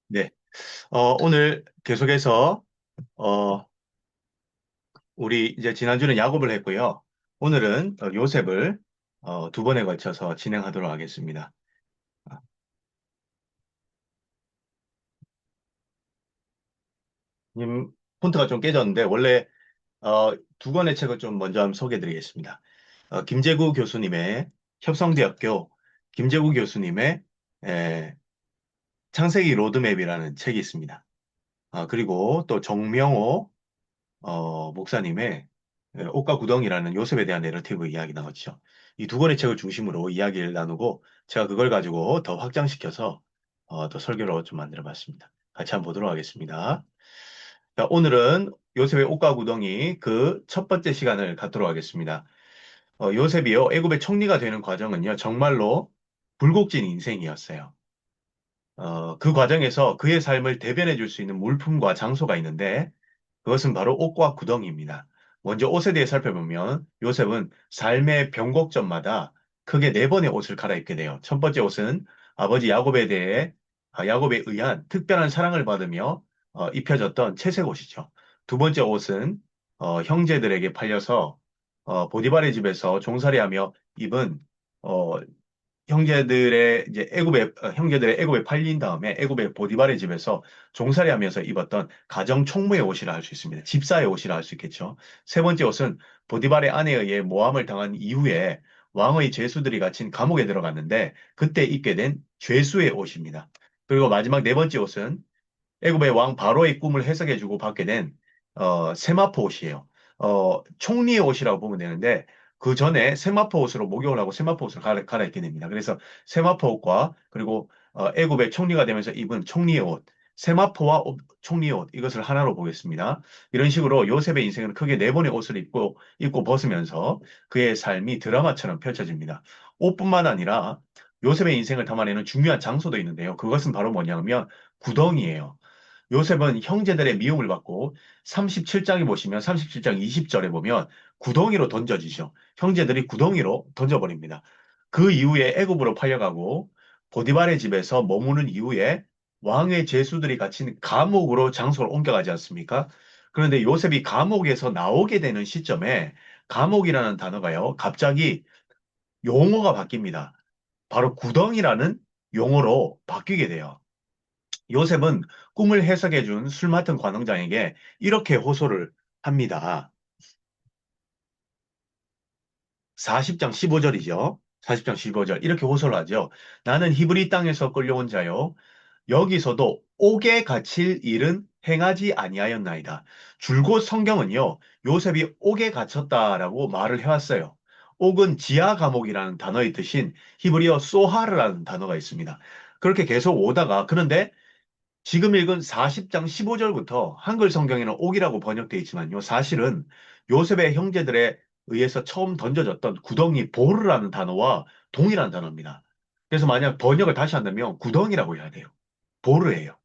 네. 오늘 계속해서, 어, 우리 이제 지난주는 야곱을 했고요. 오늘은 요셉을 두 번에 걸쳐서 진행하도록 하겠습니다. 아, 님, 폰트가 좀 깨졌는데, 원래, 두 권의 책을 좀 먼저 한번 소개해 드리겠습니다. 김재구 교수님의 협성대학교 김재구 교수님의 에, 창세기 로드맵이라는 책이 있습니다. 그리고 또 정명호 목사님의 옷과 구덩이라는 요셉에 대한 내러티브 이야기 나왔죠. 이 두 권의 책을 중심으로 이야기를 나누고 제가 그걸 가지고 더 확장시켜서 더 설교로 좀 만들어 봤습니다. 같이 한번 보도록 하겠습니다. 자, 오늘은 요셉의 옷과 구덩이 그 첫 번째 시간을 갖도록 하겠습니다. 요셉이요, 애굽의 총리가 되는 과정은요, 정말로 굴곡진 인생이었어요. 그 과정에서 그의 삶을 대변해 줄 수 있는 물품과 장소가 있는데 그것은 바로 옷과 구덩이입니다. 먼저 옷에 대해 살펴보면 요셉은 삶의 변곡점마다 크게 네 번의 옷을 갈아입게 돼요. 첫 번째 옷은 아버지 야곱에 의한 특별한 사랑을 받으며 입혀졌던 채색 옷이죠. 두 번째 옷은 형제들에게 팔려서 보디발의 집에서 종살이하며 입은 어, 형제들의 애굽에 팔린 다음에 애굽의 보디발의 집에서 종살이하면서 입었던 가정 총무의 옷이라 할 수 있습니다. 집사의 옷이라 할 수 있겠죠. 세 번째 옷은 보디발의 아내에 의해 모함을 당한 이후에 왕의 죄수들이 갇힌 감옥에 들어갔는데 그때 입게 된 죄수의 옷입니다. 그리고 마지막 네 번째 옷은 애굽의 왕 바로의 꿈을 해석해주고 받게 된 세마포 옷이에요. 총리의 옷이라고 보면 되는데 그 전에 세마포 옷으로 목욕을 하고 세마포 옷을 갈아입게 됩니다. 그래서 세마포 옷과 그리고 애굽의 총리가 되면서 입은 총리의 옷, 세마포와 총리의 옷 이것을 하나로 보겠습니다. 이런 식으로 요셉의 인생은 크게 네 번의 옷을 입고 벗으면서 그의 삶이 드라마처럼 펼쳐집니다. 옷뿐만 아니라 요셉의 인생을 담아내는 중요한 장소도 있는데요. 그것은 바로 뭐냐면 구덩이에요. 요셉은 형제들의 미움을 받고 37장에 보시면 37장 20절에 보면 구덩이로 던져지죠. 형제들이 구덩이로 던져버립니다. 그 이후에 애굽으로 팔려가고 보디발의 집에서 머무는 이후에 왕의 죄수들이 갇힌 감옥으로 장소를 옮겨가지 않습니까? 그런데 요셉이 감옥에서 나오게 되는 시점에 감옥이라는 단어가요, 갑자기 용어가 바뀝니다. 바로 구덩이라는 용어로 바뀌게 돼요. 요셉은 꿈을 해석해 준 술 맡은 관원장에게 이렇게 호소를 합니다. 40장 15절이죠. 40장 15절. 이렇게 호소를 하죠. 나는 히브리 땅에서 끌려온 자요. 여기서도 옥에 갇힐 일은 행하지 아니하였나이다. 줄곧 성경은요, 요셉이 옥에 갇혔다라고 말을 해왔어요. 옥은 지하 감옥이라는 단어의 뜻인 히브리어 소하르라는 단어가 있습니다. 그렇게 계속 오다가, 그런데 지금 읽은 40장 15절부터 한글 성경에는 옥이라고 번역되어 있지만요. 사실은 요셉의 형제들에 의해서 처음 던져졌던 구덩이 보르라는 단어와 동일한 단어입니다. 그래서 만약 번역을 다시 한다면 구덩이라고 해야 돼요. 보르예요.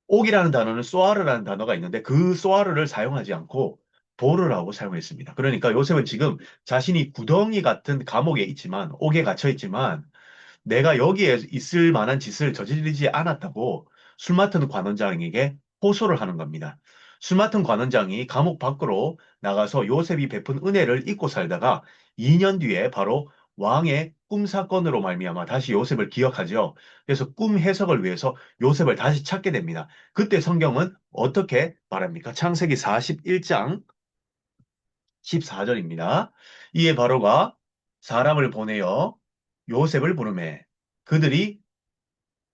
옥이라는 단어는 소아르라는 단어가 있는데 그 소아르를 사용하지 않고 보르라고 사용했습니다. 그러니까 요셉은 지금 자신이 구덩이 같은 감옥에 있지만, 옥에 갇혀 있지만 내가 여기에 있을 만한 짓을 저지르지 않았다고 술 맡은 관원장에게 호소를 하는 겁니다. 술 맡은 관원장이 감옥 밖으로 나가서 요셉이 베푼 은혜를 잊고 살다가 2년 뒤에 바로 왕의 꿈 사건으로 말미암아 다시 요셉을 기억하죠. 그래서 꿈 해석을 위해서 요셉을 다시 찾게 됩니다. 그때 성경은 어떻게 말합니까? 창세기 41장 14절입니다. 이에 바로가 사람을 보내어 요셉을 부르매 그들이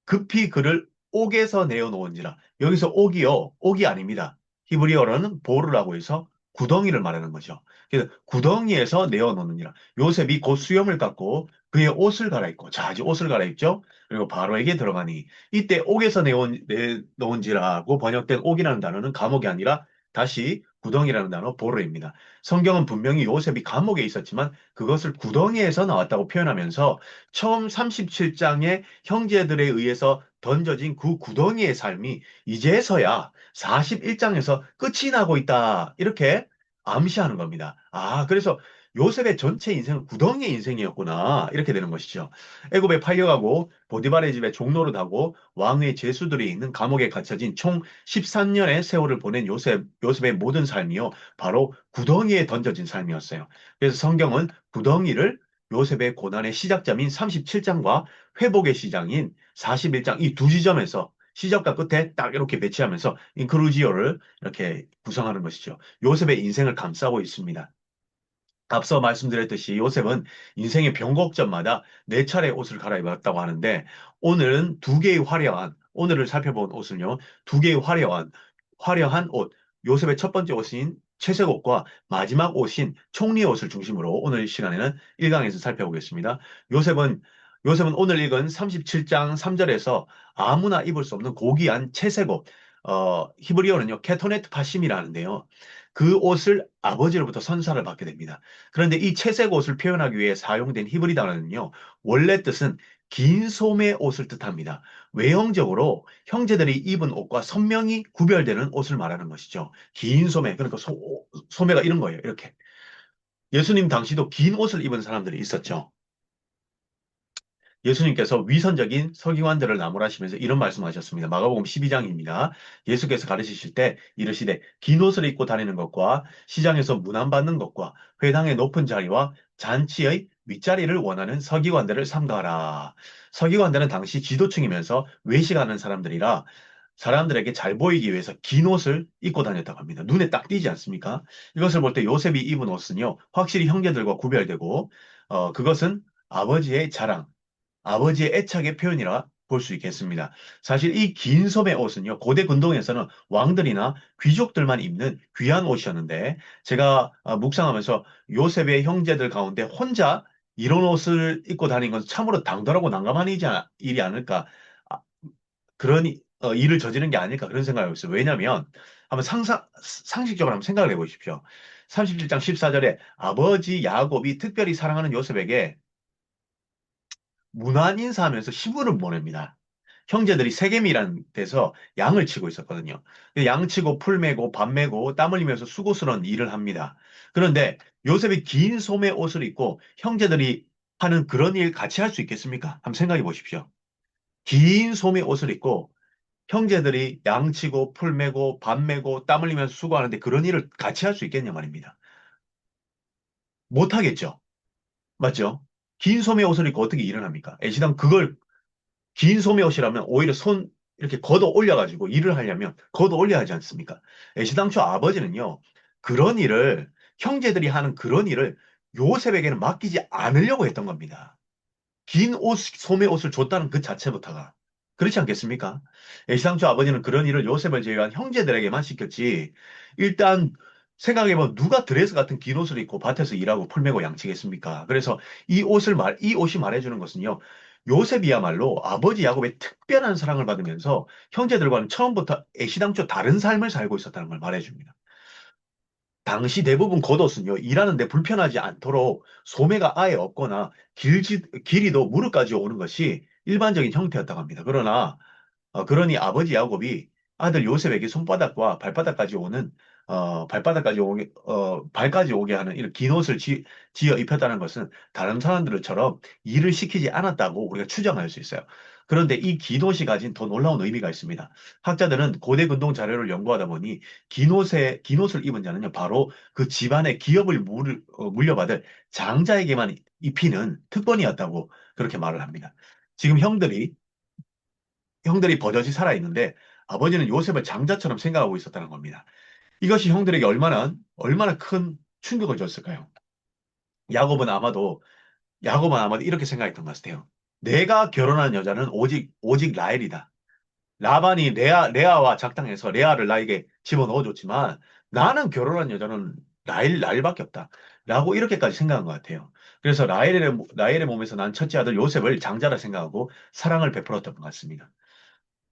급히 그를 옥에서 내어놓은지라. 여기서 옥이요, 옥이 아닙니다. 히브리어로는 보르라고 해서 구덩이를 말하는 거죠. 그래서 구덩이에서 내어놓느니라. 요셉이 곧 수염을 깎고 그의 옷을 갈아입고, 자, 이제 옷을 갈아입죠. 그리고 바로에게 들어가니 이때 옥에서 내놓은지라고 번역된 옥이라는 단어는 감옥이 아니라 다시 구덩이라는 단어 보르입니다. 성경은 분명히 요셉이 감옥에 있었지만 그것을 구덩이에서 나왔다고 표현하면서 처음 37장에 형제들에 의해서 던져진 그 구덩이의 삶이 이제서야 41장에서 끝이 나고 있다. 이렇게 암시하는 겁니다. 그래서 요셉의 전체 인생은 구덩이의 인생이었구나. 이렇게 되는 것이죠. 애굽에 팔려가고 보디발의 집에 종노릇하고 왕의 제수들이 있는 감옥에 갇혀진 총 13년의 세월을 보낸 요셉의 모든 삶이요. 바로 구덩이에 던져진 삶이었어요. 그래서 성경은 구덩이를 요셉의 고난의 시작점인 37장과 회복의 시장인 41장 이 두 지점에서 시작과 끝에 딱 이렇게 배치하면서 인크루지오를 이렇게 구성하는 것이죠. 요셉의 인생을 감싸고 있습니다. 앞서 말씀드렸듯이 요셉은 인생의 변곡점마다 네 차례 옷을 갈아입었다고 하는데 오늘은 두 개의 오늘을 살펴본 옷은요, 두 개의 화려한 옷, 요셉의 첫 번째 옷인 채색 옷과 마지막 옷인 총리의 옷을 중심으로 오늘 시간에는 1강에서 살펴보겠습니다. 요셉은, 요셉은 오늘 읽은 37장 3절에서 아무나 입을 수 없는 고귀한 채색 옷, 히브리어는요, 케토네트 파심이라는데요. 그 옷을 아버지로부터 선사를 받게 됩니다. 그런데 이 채색 옷을 표현하기 위해 사용된 히브리 단어는요, 원래 뜻은 긴 소매 옷을 뜻합니다. 외형적으로 형제들이 입은 옷과 선명히 구별되는 옷을 말하는 것이죠. 긴 소매, 그러니까 소매가 이런 거예요. 이렇게. 예수님 당시도 긴 옷을 입은 사람들이 있었죠. 예수님께서 위선적인 서기관들을 나무라시면서 이런 말씀하셨습니다. 마가복음 12장입니다. 예수께서 가르치실 때 이르시되 긴 옷을 입고 다니는 것과 시장에서 문안받는 것과 회당의 높은 자리와 잔치의 윗자리를 원하는 서기관들을 삼가라. 서기관들은 당시 지도층이면서 외식하는 사람들이라 사람들에게 잘 보이기 위해서 긴 옷을 입고 다녔다고 합니다. 눈에 딱 띄지 않습니까? 이것을 볼 때 요셉이 입은 옷은요, 확실히 형제들과 구별되고, 그것은 아버지의 자랑, 아버지의 애착의 표현이라 볼 수 있겠습니다. 사실 이 긴 소매 옷은요, 고대 근동에서는 왕들이나 귀족들만 입는 귀한 옷이었는데, 제가 묵상하면서 요셉의 형제들 가운데 혼자 이런 옷을 입고 다닌 건 참으로 당돌하고 난감한 일이 아닐까, 아, 그런 일을 저지른 게 아닐까 그런 생각을 하고 있어요. 왜냐하면 한번 상식적으로 한번 생각을 해보십시오. 37장 14절에 아버지 야곱이 특별히 사랑하는 요셉에게 문안 인사하면서 시부를 보냅니다. 형제들이 세겜이라는 데서 양을 치고 있었거든요. 양 치고 풀 메고 밥 메고 땀 흘리면서 수고스러운 일을 합니다. 그런데 요셉이 긴 소매 옷을 입고 형제들이 하는 그런 일 같이 할 수 있겠습니까? 한번 생각해 보십시오. 긴 소매 옷을 입고 형제들이 양 치고 풀 메고 밥 메고 땀 흘리면서 수고하는데 그런 일을 같이 할 수 있겠냐 말입니다. 못 하겠죠. 맞죠? 긴 소매 옷을 입고 어떻게 일을 합니까? 애시당 그걸 긴 소매옷이라면 오히려 손 이렇게 걷어 올려가지고 일을 하려면 걷어 올려야 하지 않습니까? 애시당초 아버지는요, 그런 일을, 형제들이 하는 그런 일을 요셉에게는 맡기지 않으려고 했던 겁니다. 긴 옷, 소매옷을 줬다는 그 자체부터가. 그렇지 않겠습니까? 애시당초 아버지는 그런 일을 요셉을 제외한 형제들에게만 시켰지. 일단 생각해보면 누가 드레스 같은 긴 옷을 입고 밭에서 일하고 풀 메고 양치겠습니까? 그래서 이 옷이 말해주는 것은요. 요셉이야말로 아버지 야곱의 특별한 사랑을 받으면서 형제들과는 처음부터 애시당초 다른 삶을 살고 있었다는 걸 말해줍니다. 당시 대부분 겉옷은요, 일하는데 불편하지 않도록 소매가 아예 없거나 길이도 무릎까지 오는 것이 일반적인 형태였다고 합니다. 그러니 아버지 야곱이 아들 요셉에게 손바닥과 발까지 오게 하는 이런 긴 옷을 지어 입혔다는 것은 다른 사람들처럼 일을 시키지 않았다고 우리가 추정할 수 있어요. 그런데 이 긴 옷이 가진 더 놀라운 의미가 있습니다. 학자들은 고대 근동 자료를 연구하다 보니 긴 옷을 입은 자는요, 바로 그 집안의 기업을 물려받을 장자에게만 입히는 특권이었다고 그렇게 말을 합니다. 지금 형들이 버젓이 살아있는데 아버지는 요셉을 장자처럼 생각하고 있었다는 겁니다. 이것이 형들에게 얼마나 큰 충격을 줬을까요? 야곱은 아마도, 야곱은 아마도 이렇게 생각했던 것 같아요. 내가 결혼한 여자는 오직 라헬이다. 라반이 레아와 작당해서 레아를 나에게 집어넣어줬지만 나는 결혼한 여자는 라헬밖에 없다. 라고 이렇게까지 생각한 것 같아요. 그래서 라헬의 몸에서 난 첫째 아들 요셉을 장자라 생각하고 사랑을 베풀었던 것 같습니다.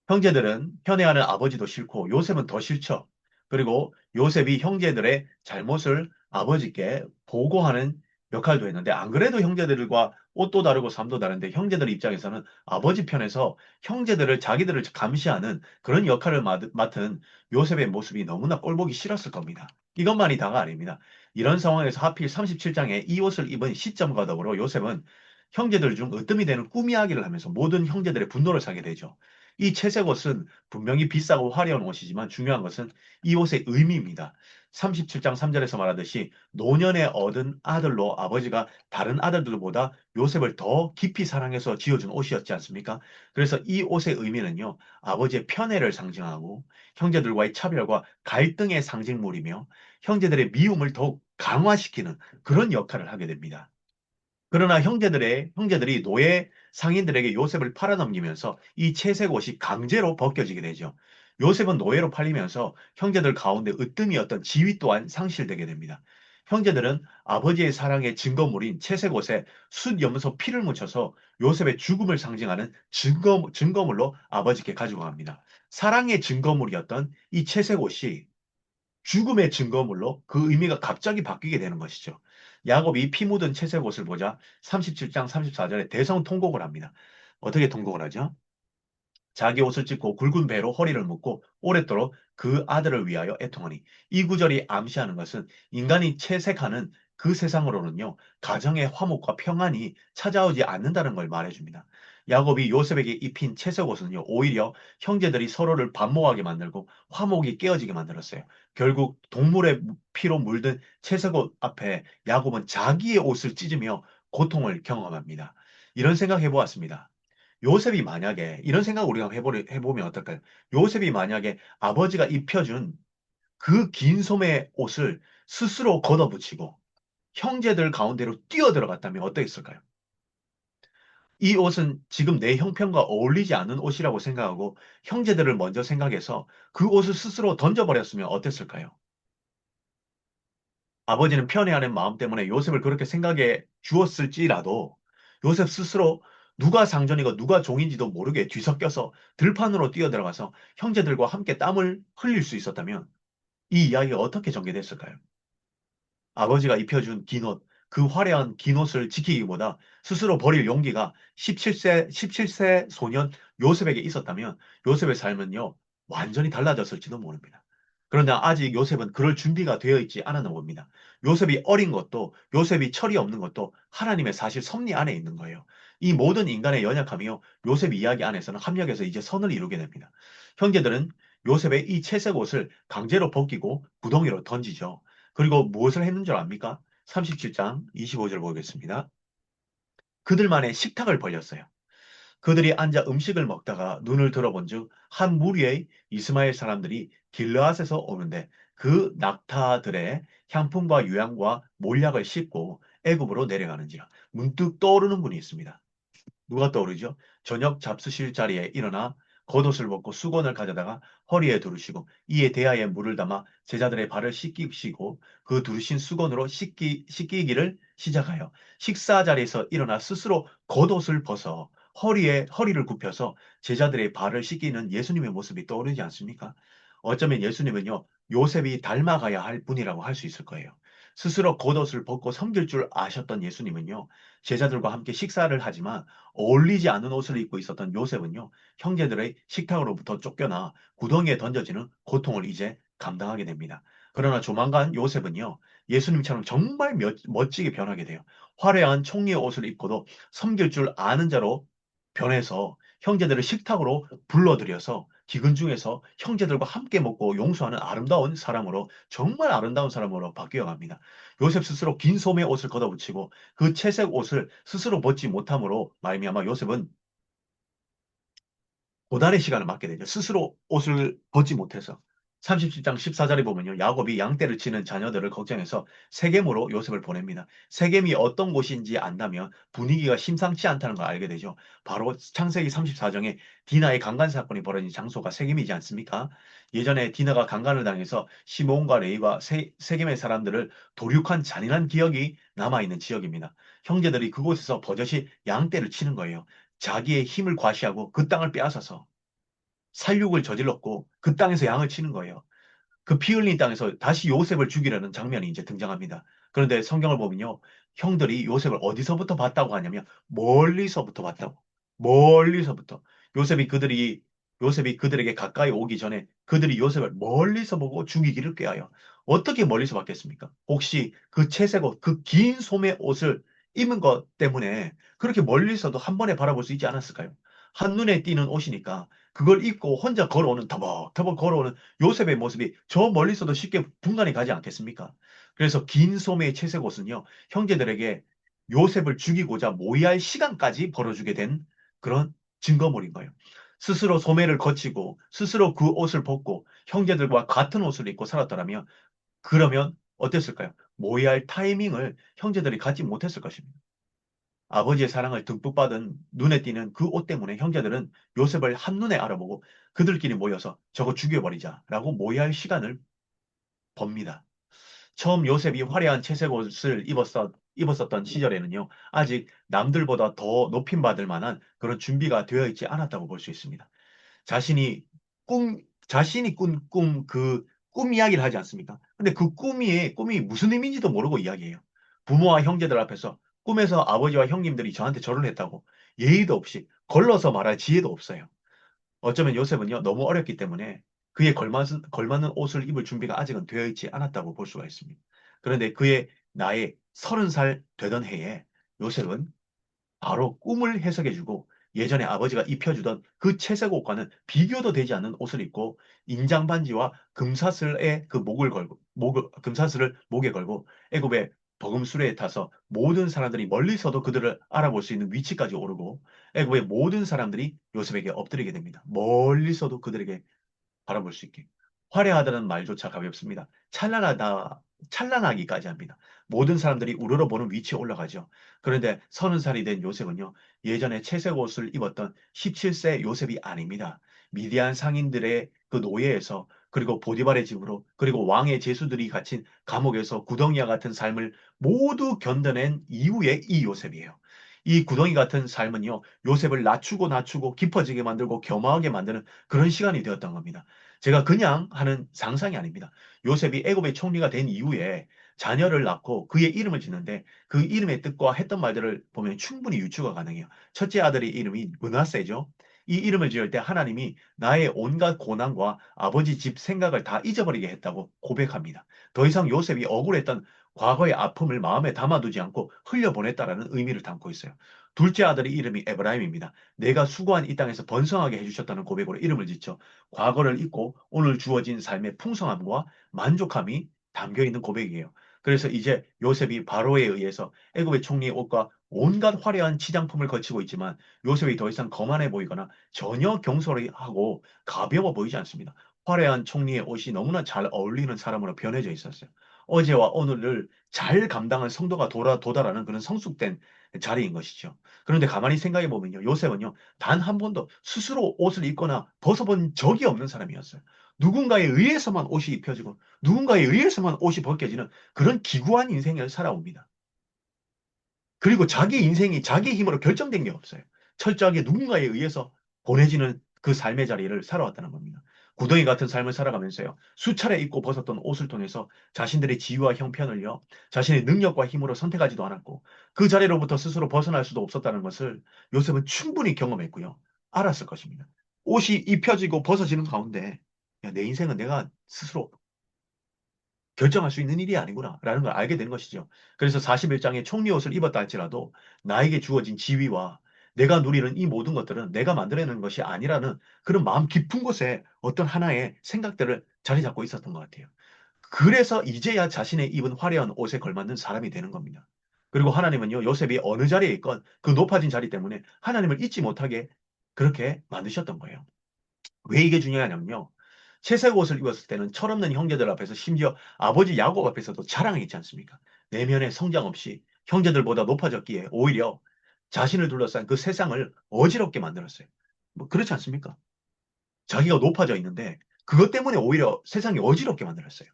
형제들은 편애하는 아버지도 싫고 요셉은 더 싫죠. 그리고 요셉이 형제들의 잘못을 아버지께 보고하는 역할도 했는데 안 그래도 형제들과 옷도 다르고 삶도 다른데 형제들 입장에서는 아버지 편에서 형제들을 자기들을 감시하는 그런 역할을 맡은 요셉의 모습이 너무나 꼴보기 싫었을 겁니다. 이것만이 다가 아닙니다. 이런 상황에서 하필 37장에 이 옷을 입은 시점과 더불어 요셉은 형제들 중 으뜸이 되는 꿈 이야기를 하면서 모든 형제들의 분노를 사게 되죠. 이 채색 옷은 분명히 비싸고 화려한 옷이지만 중요한 것은 이 옷의 의미입니다. 37장 3절에서 말하듯이 노년에 얻은 아들로 아버지가 다른 아들들보다 요셉을 더 깊이 사랑해서 지어준 옷이었지 않습니까? 그래서 이 옷의 의미는요, 아버지의 편애를 상징하고 형제들과의 차별과 갈등의 상징물이며 형제들의 미움을 더욱 강화시키는 그런 역할을 하게 됩니다. 그러나 형제들이 노예 상인들에게 요셉을 팔아넘기면서 이 채색 옷이 강제로 벗겨지게 되죠. 요셉은 노예로 팔리면서 형제들 가운데 으뜸이었던 지위 또한 상실되게 됩니다. 형제들은 아버지의 사랑의 증거물인 채색 옷에 숫 염소 피를 묻혀서 요셉의 죽음을 상징하는 증거물로 아버지께 가지고 갑니다. 사랑의 증거물이었던 이 채색 옷이 죽음의 증거물로 그 의미가 갑자기 바뀌게 되는 것이죠. 야곱이 피 묻은 채색 옷을 보자 37장 34절에 대성 통곡을 합니다. 어떻게 통곡을 하죠? 자기 옷을 찢고 굵은 배로 허리를 묶고 오랫도록 그 아들을 위하여 애통하니 이 구절이 암시하는 것은 인간이 채색하는 그 세상으로는요 가정의 화목과 평안이 찾아오지 않는다는 걸 말해줍니다. 야곱이 요셉에게 입힌 채색 옷은요 오히려 형제들이 서로를 반모하게 만들고 화목이 깨어지게 만들었어요. 결국 동물의 피로 물든 채색 옷 앞에 야곱은 자기의 옷을 찢으며 고통을 경험합니다. 이런 생각 해보았습니다. 요셉이 만약에 이런 생각 우리가 해보면 어떨까요? 요셉이 만약에 아버지가 입혀준 그 긴 소매 옷을 스스로 걷어붙이고 형제들 가운데로 뛰어들어갔다면 어떠했을까요? 이 옷은 지금 내 형편과 어울리지 않는 옷이라고 생각하고 형제들을 먼저 생각해서 그 옷을 스스로 던져버렸으면 어땠을까요? 아버지는 편애하는 마음 때문에 요셉을 그렇게 생각해 주었을지라도 요셉 스스로 누가 상전이고 누가 종인지도 모르게 뒤섞여서 들판으로 뛰어들어가서 형제들과 함께 땀을 흘릴 수 있었다면 이 이야기가 어떻게 전개됐을까요? 아버지가 입혀준 긴 옷, 그 화려한 긴 옷을 지키기보다 스스로 버릴 용기가 17세 소년 요셉에게 있었다면 요셉의 삶은요, 완전히 달라졌을지도 모릅니다. 그러나 아직 요셉은 그럴 준비가 되어 있지 않았나 봅니다. 요셉이 어린 것도, 요셉이 철이 없는 것도 하나님의 사실 섭리 안에 있는 거예요. 이 모든 인간의 연약함이요, 요셉 이야기 안에서는 합력해서 이제 선을 이루게 됩니다. 형제들은 요셉의 이 채색 옷을 강제로 벗기고 구덩이로 던지죠. 그리고 무엇을 했는 줄 압니까? 37장 25절 보겠습니다. 그들만의 식탁을 벌렸어요. 그들이 앉아 음식을 먹다가 눈을 들어본즉 한 무리의 이스마엘 사람들이 길르앗에서 오는데 그 낙타들의 향품과 유향과 몰약을 싣고 애굽으로 내려가는지라 문득 떠오르는 분이 있습니다. 누가 떠오르죠? 저녁 잡수실 자리에 일어나 겉옷을 벗고 수건을 가져다가 허리에 두르시고 이에 대야에 물을 담아 제자들의 발을 씻기시고 그 두르신 수건으로 씻기기를 시작하여 식사 자리에서 일어나 스스로 겉옷을 벗어 허리를 굽혀서 제자들의 발을 씻기는 예수님의 모습이 떠오르지 않습니까? 어쩌면 예수님은요 요셉이 닮아가야 할 분이라고 할 수 있을 거예요. 스스로 겉옷을 벗고 섬길 줄 아셨던 예수님은요 제자들과 함께 식사를 하지만 어울리지 않는 옷을 입고 있었던 요셉은요, 형제들의 식탁으로부터 쫓겨나 구덩이에 던져지는 고통을 이제 감당하게 됩니다. 그러나 조만간 요셉은요, 예수님처럼 정말 멋지게 변하게 돼요. 화려한 총리의 옷을 입고도 섬길 줄 아는 자로 변해서 형제들을 식탁으로 불러들여서 기근 중에서 형제들과 함께 먹고 용서하는 아름다운 사람으로 정말 아름다운 사람으로 바뀌어 갑니다. 요셉 스스로 긴 소매 옷을 걷어붙이고 그 채색 옷을 스스로 벗지 못함으로 말미암아 요셉은 고난의 시간을 맞게 되죠. 스스로 옷을 벗지 못해서. 37장 14절에 보면요. 야곱이 양떼를 치는 자녀들을 걱정해서 세겜으로 요셉을 보냅니다. 세겜이 어떤 곳인지 안다면 분위기가 심상치 않다는 걸 알게 되죠. 바로 창세기 34장에 디나의 강간 사건이 벌어진 장소가 세겜이지 않습니까? 예전에 디나가 강간을 당해서 시몬과 레이와 세겜의 사람들을 도륙한 잔인한 기억이 남아있는 지역입니다. 형제들이 그곳에서 버젓이 양떼를 치는 거예요. 자기의 힘을 과시하고 그 땅을 빼앗아서 살육을 저질렀고 그 땅에서 양을 치는 거예요. 그 피 흘린 땅에서 다시 요셉을 죽이려는 장면이 이제 등장합니다. 그런데 성경을 보면요. 형들이 요셉을 어디서부터 봤다고 하냐면 멀리서부터 봤다고. 멀리서부터. 요셉이 그들이 요셉이 그들에게 가까이 오기 전에 그들이 요셉을 멀리서 보고 죽이기를 꾀하여 어떻게 멀리서 봤겠습니까? 혹시 그 채색 옷, 그 긴 소매 옷을 입은 것 때문에 그렇게 멀리서도 한 번에 바라볼 수 있지 않았을까요? 한눈에 띄는 옷이니까 그걸 입고 혼자 걸어오는 터벅터벅 걸어오는 요셉의 모습이 저 멀리서도 쉽게 분간이 가지 않겠습니까? 그래서 긴 소매의 채색 옷은요, 형제들에게 요셉을 죽이고자 모의할 시간까지 벌어주게 된 그런 증거물인 거예요. 스스로 소매를 거치고 스스로 그 옷을 벗고 형제들과 같은 옷을 입고 살았더라면 그러면 어땠을까요? 모의할 타이밍을 형제들이 갖지 못했을 것입니다. 아버지의 사랑을 듬뿍 받은 눈에 띄는 그 옷 때문에 형제들은 요셉을 한눈에 알아보고 그들끼리 모여서 저거 죽여버리자라고 모의할 시간을 법니다. 처음 요셉이 화려한 채색 옷을 입었었던 시절에는요, 아직 남들보다 더 높임받을 만한 그런 준비가 되어 있지 않았다고 볼 수 있습니다. 자신이 자신이 꾼 꿈 이야기를 하지 않습니까? 근데 그 꿈이 무슨 의미인지도 모르고 이야기해요. 부모와 형제들 앞에서 꿈에서 아버지와 형님들이 저한테 절을 했다고 예의도 없이 걸러서 말할 지혜도 없어요. 어쩌면 요셉은요, 너무 어렸기 때문에 그에 걸맞는 옷을 입을 준비가 아직은 되어 있지 않았다고 볼 수가 있습니다. 그런데 그의 나이 30살 되던 해에 요셉은 바로 꿈을 해석해주고 예전에 아버지가 입혀주던 그 채색 옷과는 비교도 되지 않는 옷을 입고 인장 반지와 금사슬에 그 금사슬을 목에 걸고 애굽의 버금수레에 타서 모든 사람들이 멀리서도 그들을 알아볼 수 있는 위치까지 오르고 애굽의 모든 사람들이 요셉에게 엎드리게 됩니다. 멀리서도 그들에게 바라볼 수 있게. 화려하다는 말조차 가볍습니다. 찬란하기까지 합니다. 모든 사람들이 우러러보는 위치에 올라가죠. 그런데 30살이 된 요셉은요, 예전에 채색 옷을 입었던 17세 요셉이 아닙니다. 미디안 상인들의 그 노예에서, 그리고 보디발의 집으로, 그리고 왕의 제수들이 갇힌 감옥에서 구덩이와 같은 삶을 모두 견뎌낸 이후의 이 요셉이에요. 이 구덩이 같은 삶은요, 요셉을 낮추고 깊어지게 만들고 겸허하게 만드는 그런 시간이 되었던 겁니다. 제가 그냥 하는 상상이 아닙니다. 요셉이 애굽의 총리가 된 이후에 자녀를 낳고 그의 이름을 짓는데 그 이름의 뜻과 했던 말들을 보면 충분히 유추가 가능해요. 첫째 아들의 이름이 므낫세죠. 이 이름을 지을 때 하나님이 나의 온갖 고난과 아버지 집 생각을 다 잊어버리게 했다고 고백합니다. 더 이상 요셉이 억울했던 과거의 아픔을 마음에 담아두지 않고 흘려보냈다라는 의미를 담고 있어요. 둘째 아들의 이름이 에브라임입니다. 내가 수고한 이 땅에서 번성하게 해주셨다는 고백으로 이름을 짓죠. 과거를 잊고 오늘 주어진 삶의 풍성함과 만족함이 담겨 있는 고백이에요. 그래서 이제 요셉이 바로에 의해서 애굽의 총리의 옷과 온갖 화려한 치장품을 거치고 있지만 요셉이 더 이상 거만해 보이거나 전혀 경솔하고 가벼워 보이지 않습니다. 화려한 총리의 옷이 너무나 잘 어울리는 사람으로 변해져 있었어요. 어제와 오늘을 잘 감당한 성도가 도달하는 그런 성숙된 자리인 것이죠. 그런데 가만히 생각해 보면요. 요셉은요. 단 한 번도 스스로 옷을 입거나 벗어본 적이 없는 사람이었어요. 누군가에 의해서만 옷이 입혀지고 누군가에 의해서만 옷이 벗겨지는 그런 기구한 인생을 살아옵니다. 그리고 자기 인생이 자기 힘으로 결정된 게 없어요. 철저하게 누군가에 의해서 보내지는 그 삶의 자리를 살아왔다는 겁니다. 구덩이 같은 삶을 살아가면서요. 수차례 입고 벗었던 옷을 통해서 자신들의 지위와 형편을요. 자신의 능력과 힘으로 선택하지도 않았고 그 자리로부터 스스로 벗어날 수도 없었다는 것을 요셉은 충분히 경험했고요. 알았을 것입니다. 옷이 입혀지고 벗어지는 가운데 야, 내 인생은 내가 스스로 결정할 수 있는 일이 아니구나라는 걸 알게 된 것이죠. 그래서 41장에 총리 옷을 입었다 할지라도 나에게 주어진 지위와 내가 누리는 이 모든 것들은 내가 만들어내는 것이 아니라는 그런 마음 깊은 곳에 어떤 하나의 생각들을 자리 잡고 있었던 것 같아요. 그래서 이제야 자신의 입은 화려한 옷에 걸맞는 사람이 되는 겁니다. 그리고 하나님은요, 요셉이 어느 자리에 있건 그 높아진 자리 때문에 하나님을 잊지 못하게 그렇게 만드셨던 거예요. 왜 이게 중요하냐면요. 채색 옷을 입었을 때는 철없는 형제들 앞에서 심지어 아버지 야곱 앞에서도 자랑했지 않습니까? 내면의 성장 없이 형제들보다 높아졌기에 오히려 자신을 둘러싼 그 세상을 어지럽게 만들었어요. 뭐 그렇지 않습니까? 자기가 높아져 있는데 그것 때문에 오히려 세상이 어지럽게 만들었어요.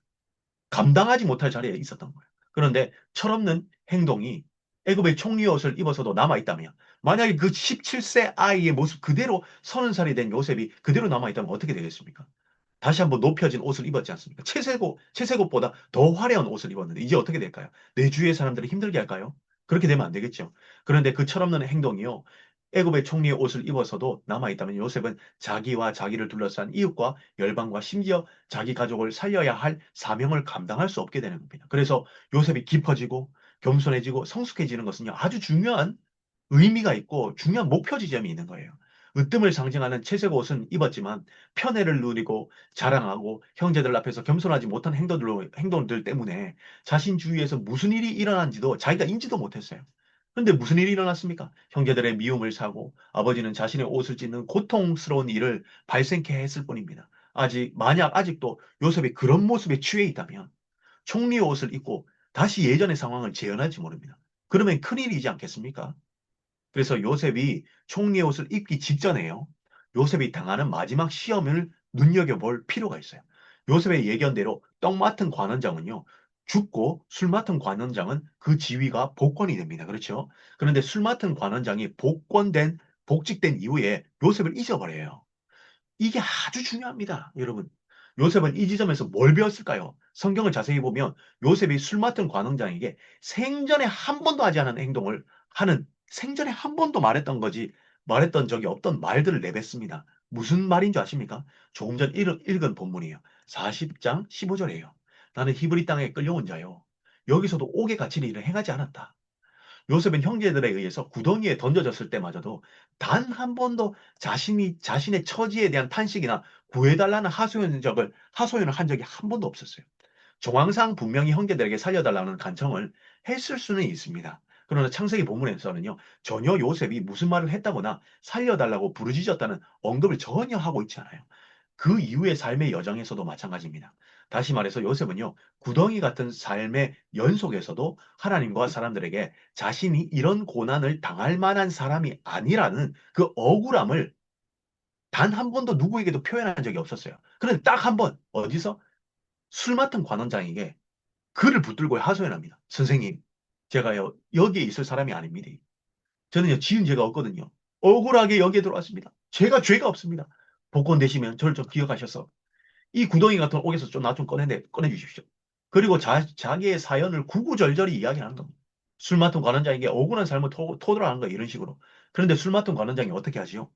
감당하지 못할 자리에 있었던 거예요. 그런데 철없는 행동이 애굽의 총리 옷을 입어서도 남아있다면 만약에 그 17세 아이의 모습 그대로 30살이 된 요셉이 그대로 남아있다면 어떻게 되겠습니까? 다시 한번 높여진 옷을 입었지 않습니까? 채색옷보다 더 화려한 옷을 입었는데 이제 어떻게 될까요? 내 주위의 사람들을 힘들게 할까요? 그렇게 되면 안 되겠죠. 그런데 그 철없는 행동이요. 애굽의 총리의 옷을 입어서도 남아있다면 요셉은 자기와 자기를 둘러싼 이웃과 열방과 심지어 자기 가족을 살려야 할 사명을 감당할 수 없게 되는 겁니다. 그래서 요셉이 깊어지고 겸손해지고 성숙해지는 것은요, 아주 중요한 의미가 있고 중요한 목표 지점이 있는 거예요. 으뜸을 상징하는 채색 옷은 입었지만 편애를 누리고 자랑하고 형제들 앞에서 겸손하지 못한 행동들 때문에 자신 주위에서 무슨 일이 일어난지도 자기가 인지도 못했어요. 그런데 무슨 일이 일어났습니까? 형제들의 미움을 사고 아버지는 자신의 옷을 찢는 고통스러운 일을 발생케 했을 뿐입니다. 만약 아직도 요셉이 그런 모습에 취해 있다면 총리의 옷을 입고 다시 예전의 상황을 재현할지 모릅니다. 그러면 큰일이지 않겠습니까? 그래서 요셉이 총리의 옷을 입기 직전에요. 요셉이 당하는 마지막 시험을 눈여겨볼 필요가 있어요. 요셉의 예견대로 떡 맡은 관원장은요, 죽고 술 맡은 관원장은 그 지위가 복권이 됩니다. 그렇죠? 그런데 술 맡은 관원장이 복직된 이후에 요셉을 잊어버려요. 이게 아주 중요합니다, 여러분. 요셉은 이 지점에서 뭘 배웠을까요? 성경을 자세히 보면 요셉이 술 맡은 관원장에게 생전에 한 번도 하지 않은 행동을 생전에 한 번도 말했던 적이 없던 말들을 내뱉습니다. 무슨 말인 줄 아십니까? 조금 전 읽은 본문이에요. 40장 15절이에요. 나는 히브리 땅에 끌려온 자요. 여기서도 옥에 갇힐 일을 행하지 않았다. 요셉은 형제들에 의해서 구덩이에 던져졌을 때마저도 단 한 번도 자신의 처지에 대한 탄식이나 구해달라는 하소연을 한 적이 한 번도 없었어요. 정황상 분명히 형제들에게 살려달라는 간청을 했을 수는 있습니다. 그러나 창세기 본문에서는요, 전혀 요셉이 무슨 말을 했다거나 살려달라고 부르짖었다는 언급을 전혀 하고 있지 않아요. 그 이후의 삶의 여정에서도 마찬가지입니다. 다시 말해서 요셉은요, 구덩이 같은 삶의 연속에서도 하나님과 사람들에게 자신이 이런 고난을 당할 만한 사람이 아니라는 그 억울함을 단 한 번도 누구에게도 표현한 적이 없었어요. 그런데 딱 한 번, 어디서? 술 맡은 관원장에게 그를 붙들고 하소연합니다. 선생님, 제가요, 여기에 있을 사람이 아닙니다. 저는요, 지은 죄가 없거든요. 억울하게 여기에 들어왔습니다. 제가 죄가 없습니다. 복권 되시면 저를 좀 기억하셔서 이 구덩이 같은 옥에서 좀 나 좀 꺼내주십시오. 그리고 자기의 사연을 구구절절히 이야기하는 겁니다. 술 맡은 관원장에게 억울한 삶을 토로하는 거예요. 이런 식으로. 그런데 술 맡은 관원장이 어떻게 하지요?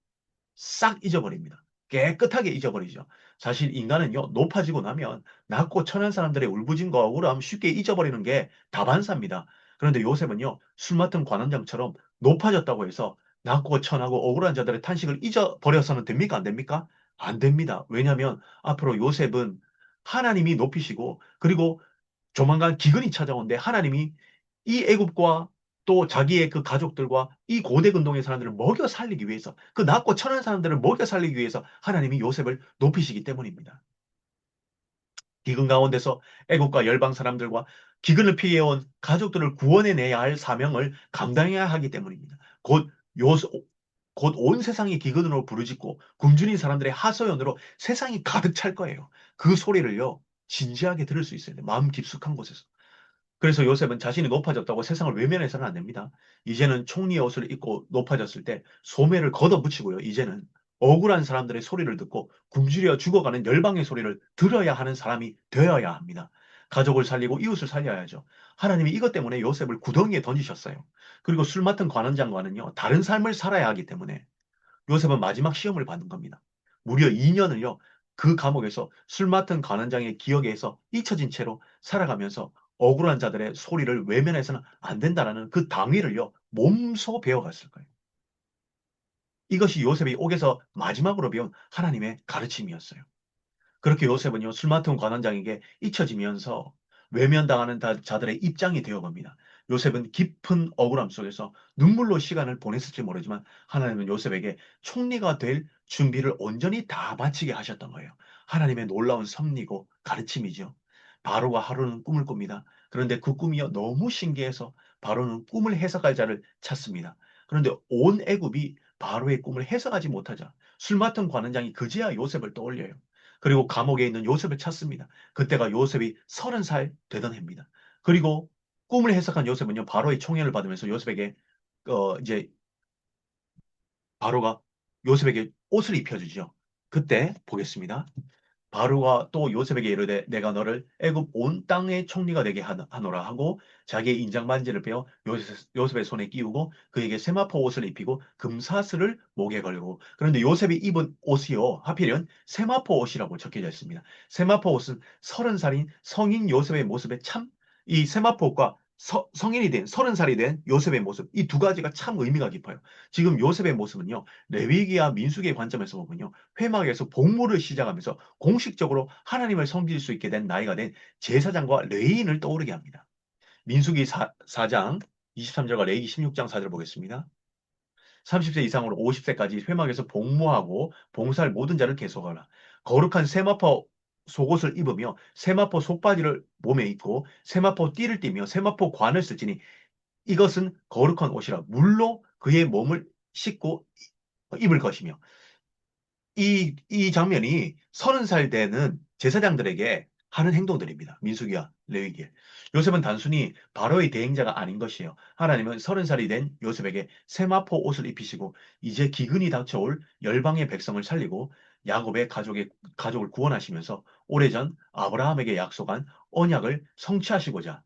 싹 잊어버립니다. 깨끗하게 잊어버리죠. 사실 인간은요, 높아지고 나면 낮고 천한 사람들의 울부짖과 억울함 쉽게 잊어버리는 게 다반사입니다. 그런데 요셉은요, 술 맡은 관원장처럼 높아졌다고 해서 낮고 천하고 억울한 자들의 탄식을 잊어버려서는 됩니까? 안 됩니까? 안 됩니다. 왜냐하면 앞으로 요셉은 하나님이 높이시고 그리고 조만간 기근이 찾아오는데 하나님이 이 애굽과 또 자기의 그 가족들과 이 고대 근동의 사람들을 먹여 살리기 위해서 그 낮고 천한 사람들을 먹여 살리기 위해서 하나님이 요셉을 높이시기 때문입니다. 기근 가운데서 애국과 열방 사람들과 기근을 피해온 가족들을 구원해내야 할 사명을 감당해야 하기 때문입니다. 곧 요, 곧 온 세상이 기근으로 부르짖고 굶주린 사람들의 하소연으로 세상이 가득 찰 거예요. 그 소리를요, 진지하게 들을 수 있어야 돼요. 마음 깊숙한 곳에서. 그래서 요셉은 자신이 높아졌다고 세상을 외면해서는 안 됩니다. 이제는 총리의 옷을 입고 높아졌을 때 소매를 걷어붙이고요. 이제는 억울한 사람들의 소리를 듣고 굶주려 죽어가는 열방의 소리를 들어야 하는 사람이 되어야 합니다. 가족을 살리고 이웃을 살려야죠. 하나님이 이것 때문에 요셉을 구덩이에 던지셨어요. 그리고 술 맡은 관원장과는요, 다른 삶을 살아야 하기 때문에 요셉은 마지막 시험을 받는 겁니다. 무려 2년을요, 그 감옥에서 술 맡은 관원장의 기억에서 잊혀진 채로 살아가면서 억울한 자들의 소리를 외면해서는 안 된다라는 그 당위를요, 몸소 배워갔을 거예요. 이것이 요셉이 옥에서 마지막으로 배운 하나님의 가르침이었어요. 그렇게 요셉은요, 술 맡은 관원장에게 잊혀지면서 외면당하는 자들의 입장이 되어갑니다. 요셉은 깊은 억울함 속에서 눈물로 시간을 보냈을지 모르지만 하나님은 요셉에게 총리가 될 준비를 온전히 다 마치게 하셨던 거예요. 하나님의 놀라운 섭리고 가르침이죠. 바로가 하루는 꿈을 꿉니다. 그런데 그 꿈이요, 너무 신기해서 바로는 꿈을 해석할 자를 찾습니다. 그런데 온 애굽이 바로의 꿈을 해석하지 못하자 술 맡은 관원장이 그제야 요셉을 떠올려요. 그리고 감옥에 있는 요셉을 찾습니다. 그때가 요셉이 30살 되던 해입니다. 그리고 꿈을 해석한 요셉은요, 바로의 총애를 받으면서 이제 바로가 요셉에게 옷을 입혀주죠. 그때 보겠습니다. 바로가 또 요셉에게 이르되 내가 너를 애굽 온 땅의 총리가 되게 하노라 하고 자기의 인장 반지를 빼어 요셉의 손에 끼우고 그에게 세마포 옷을 입히고 금사슬을 목에 걸고 그런데 요셉이 입은 옷이요 하필은 세마포 옷이라고 적혀져 있습니다. 세마포 옷은 30살인 성인 요셉의 모습에 참 이 세마포 옷과 성인이 된 30살이 된 요셉의 모습 이 두 가지가 참 의미가 깊어요. 지금 요셉의 모습은요 레위기와 민수기의 관점에서 보면요 회막에서 복무를 시작하면서 공식적으로 하나님을 섬길 수 있게 된 나이가 된 제사장과 레위인을 떠오르게 합니다. 민수기 4장 23절과 레위기 16장 4절 보겠습니다. 30세 이상으로 50세까지 회막에서 복무하고 봉사할 모든 자를 계속하라. 거룩한 세마포 속옷을 입으며 세마포 속바지를 몸에 입고 세마포 띠를 띠며 세마포 관을 쓸지니 이것은 거룩한 옷이라 물로 그의 몸을 씻고 입을 것이며 이 장면이 30살 되는 제사장들에게 하는 행동들입니다. 민수기와 레위기에. 요셉은 단순히 바로의 대행자가 아닌 것이에요. 하나님은 30살이 된 요셉에게 세마포 옷을 입히시고 이제 기근이 닥쳐올 열방의 백성을 살리고 야곱의 가족을 구원하시면서 오래전 아브라함에게 약속한 언약을 성취하시고자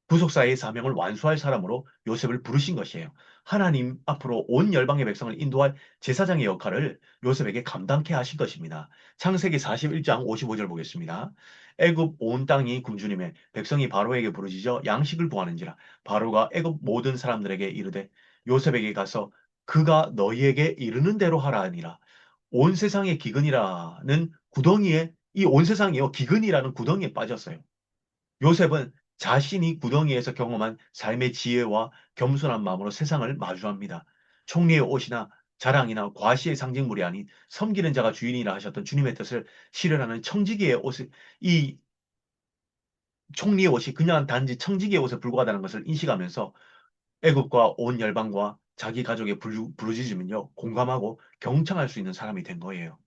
구속사의 사명을 완수할 사람으로 요셉을 부르신 것이에요. 하나님 앞으로 온 열방의 백성을 인도할 제사장의 역할을 요셉에게 감당케 하신 것입니다. 창세기 41장 55절 보겠습니다. 애굽 온 땅이 굶주림에 백성이 바로에게 부르짖어 양식을 구하는지라 바로가 애굽 모든 사람들에게 이르되 요셉에게 가서 그가 너희에게 이르는 대로 하라 하니라. 온 세상의 기근이라는 구덩이에 이 온 세상이요 기근이라는 구덩이에 빠졌어요. 요셉은 자신이 구덩이에서 경험한 삶의 지혜와 겸손한 마음으로 세상을 마주합니다. 총리의 옷이나 자랑이나 과시의 상징물이 아닌 섬기는 자가 주인이라 하셨던 주님의 뜻을 실현하는 청지기의 옷을 이 총리의 옷이 그냥 단지 청지기의 옷에 불과하다는 것을 인식하면서 애굽과 온 열방과 자기 가족의 부르짖으면요 공감하고 경청할 수 있는 사람이 된 거예요.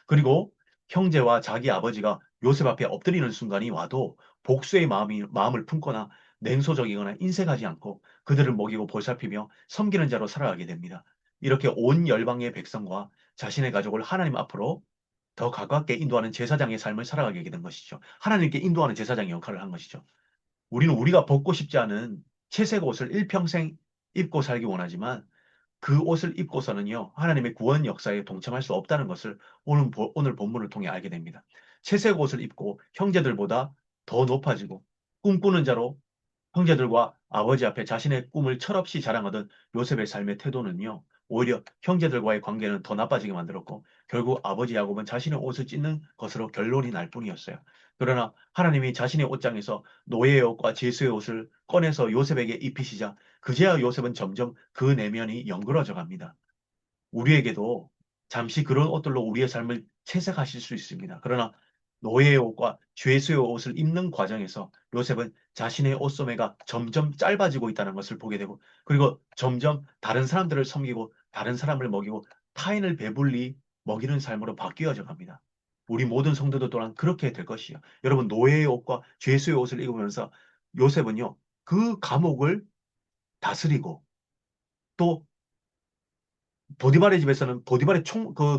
그리고 형제와 자기 아버지가 요셉 앞에 엎드리는 순간이 와도 복수의 마음을 품거나 냉소적이거나 인색하지 않고 그들을 먹이고 보살피며 섬기는 자로 살아가게 됩니다. 이렇게 온 열방의 백성과 자신의 가족을 하나님 앞으로 더 가깝게 인도하는 제사장의 삶을 살아가게 된 것이죠. 하나님께 인도하는 제사장의 역할을 한 것이죠. 우리는 우리가 벗고 싶지 않은 채색 옷을 일평생 입고 살기 원하지만 그 옷을 입고서는요, 하나님의 구원 역사에 동참할 수 없다는 것을 오늘 본문을 통해 알게 됩니다. 채색 옷을 입고 형제들보다 더 높아지고 꿈꾸는 자로 형제들과 아버지 앞에 자신의 꿈을 철없이 자랑하던 요셉의 삶의 태도는요, 오히려 형제들과의 관계는 더 나빠지게 만들었고, 결국 아버지 야곱은 자신의 옷을 찢는 것으로 결론이 날 뿐이었어요. 그러나 하나님이 자신의 옷장에서 노예의 옷과 제수의 옷을 꺼내서 요셉에게 입히시자, 그제야 요셉은 점점 그 내면이 영그러져 갑니다. 우리에게도 잠시 그런 옷들로 우리의 삶을 채색하실 수 있습니다. 그러나 노예의 옷과 죄수의 옷을 입는 과정에서 요셉은 자신의 옷소매가 점점 짧아지고 있다는 것을 보게 되고 그리고 점점 다른 사람들을 섬기고 다른 사람을 먹이고 타인을 배불리 먹이는 삶으로 바뀌어져 갑니다. 우리 모든 성도들 또한 그렇게 될 것이요. 여러분 노예의 옷과 죄수의 옷을 입으면서 요셉은요 그 감옥을 다스리고 또 보디발의 집에서는 보디발의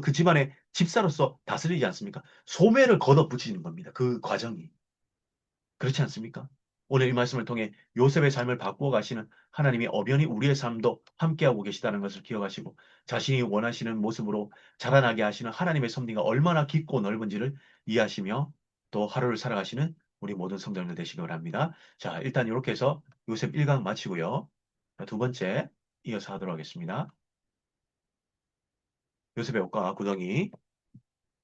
그 집안의 집사로서 다스리지 않습니까? 소매를 걷어붙이는 겁니다. 그 과정이. 그렇지 않습니까? 오늘 이 말씀을 통해 요셉의 삶을 바꾸어 가시는 하나님이 엄연히 우리의 삶도 함께하고 계시다는 것을 기억하시고 자신이 원하시는 모습으로 자라나게 하시는 하나님의 섭리가 얼마나 깊고 넓은지를 이해하시며 또 하루를 살아가시는 우리 모든 성도님들 되시기 바랍니다. 자, 일단 이렇게 해서 요셉 1강 마치고요. 두 번째 이어서 하도록 하겠습니다. 요셉의 옷과 구덩이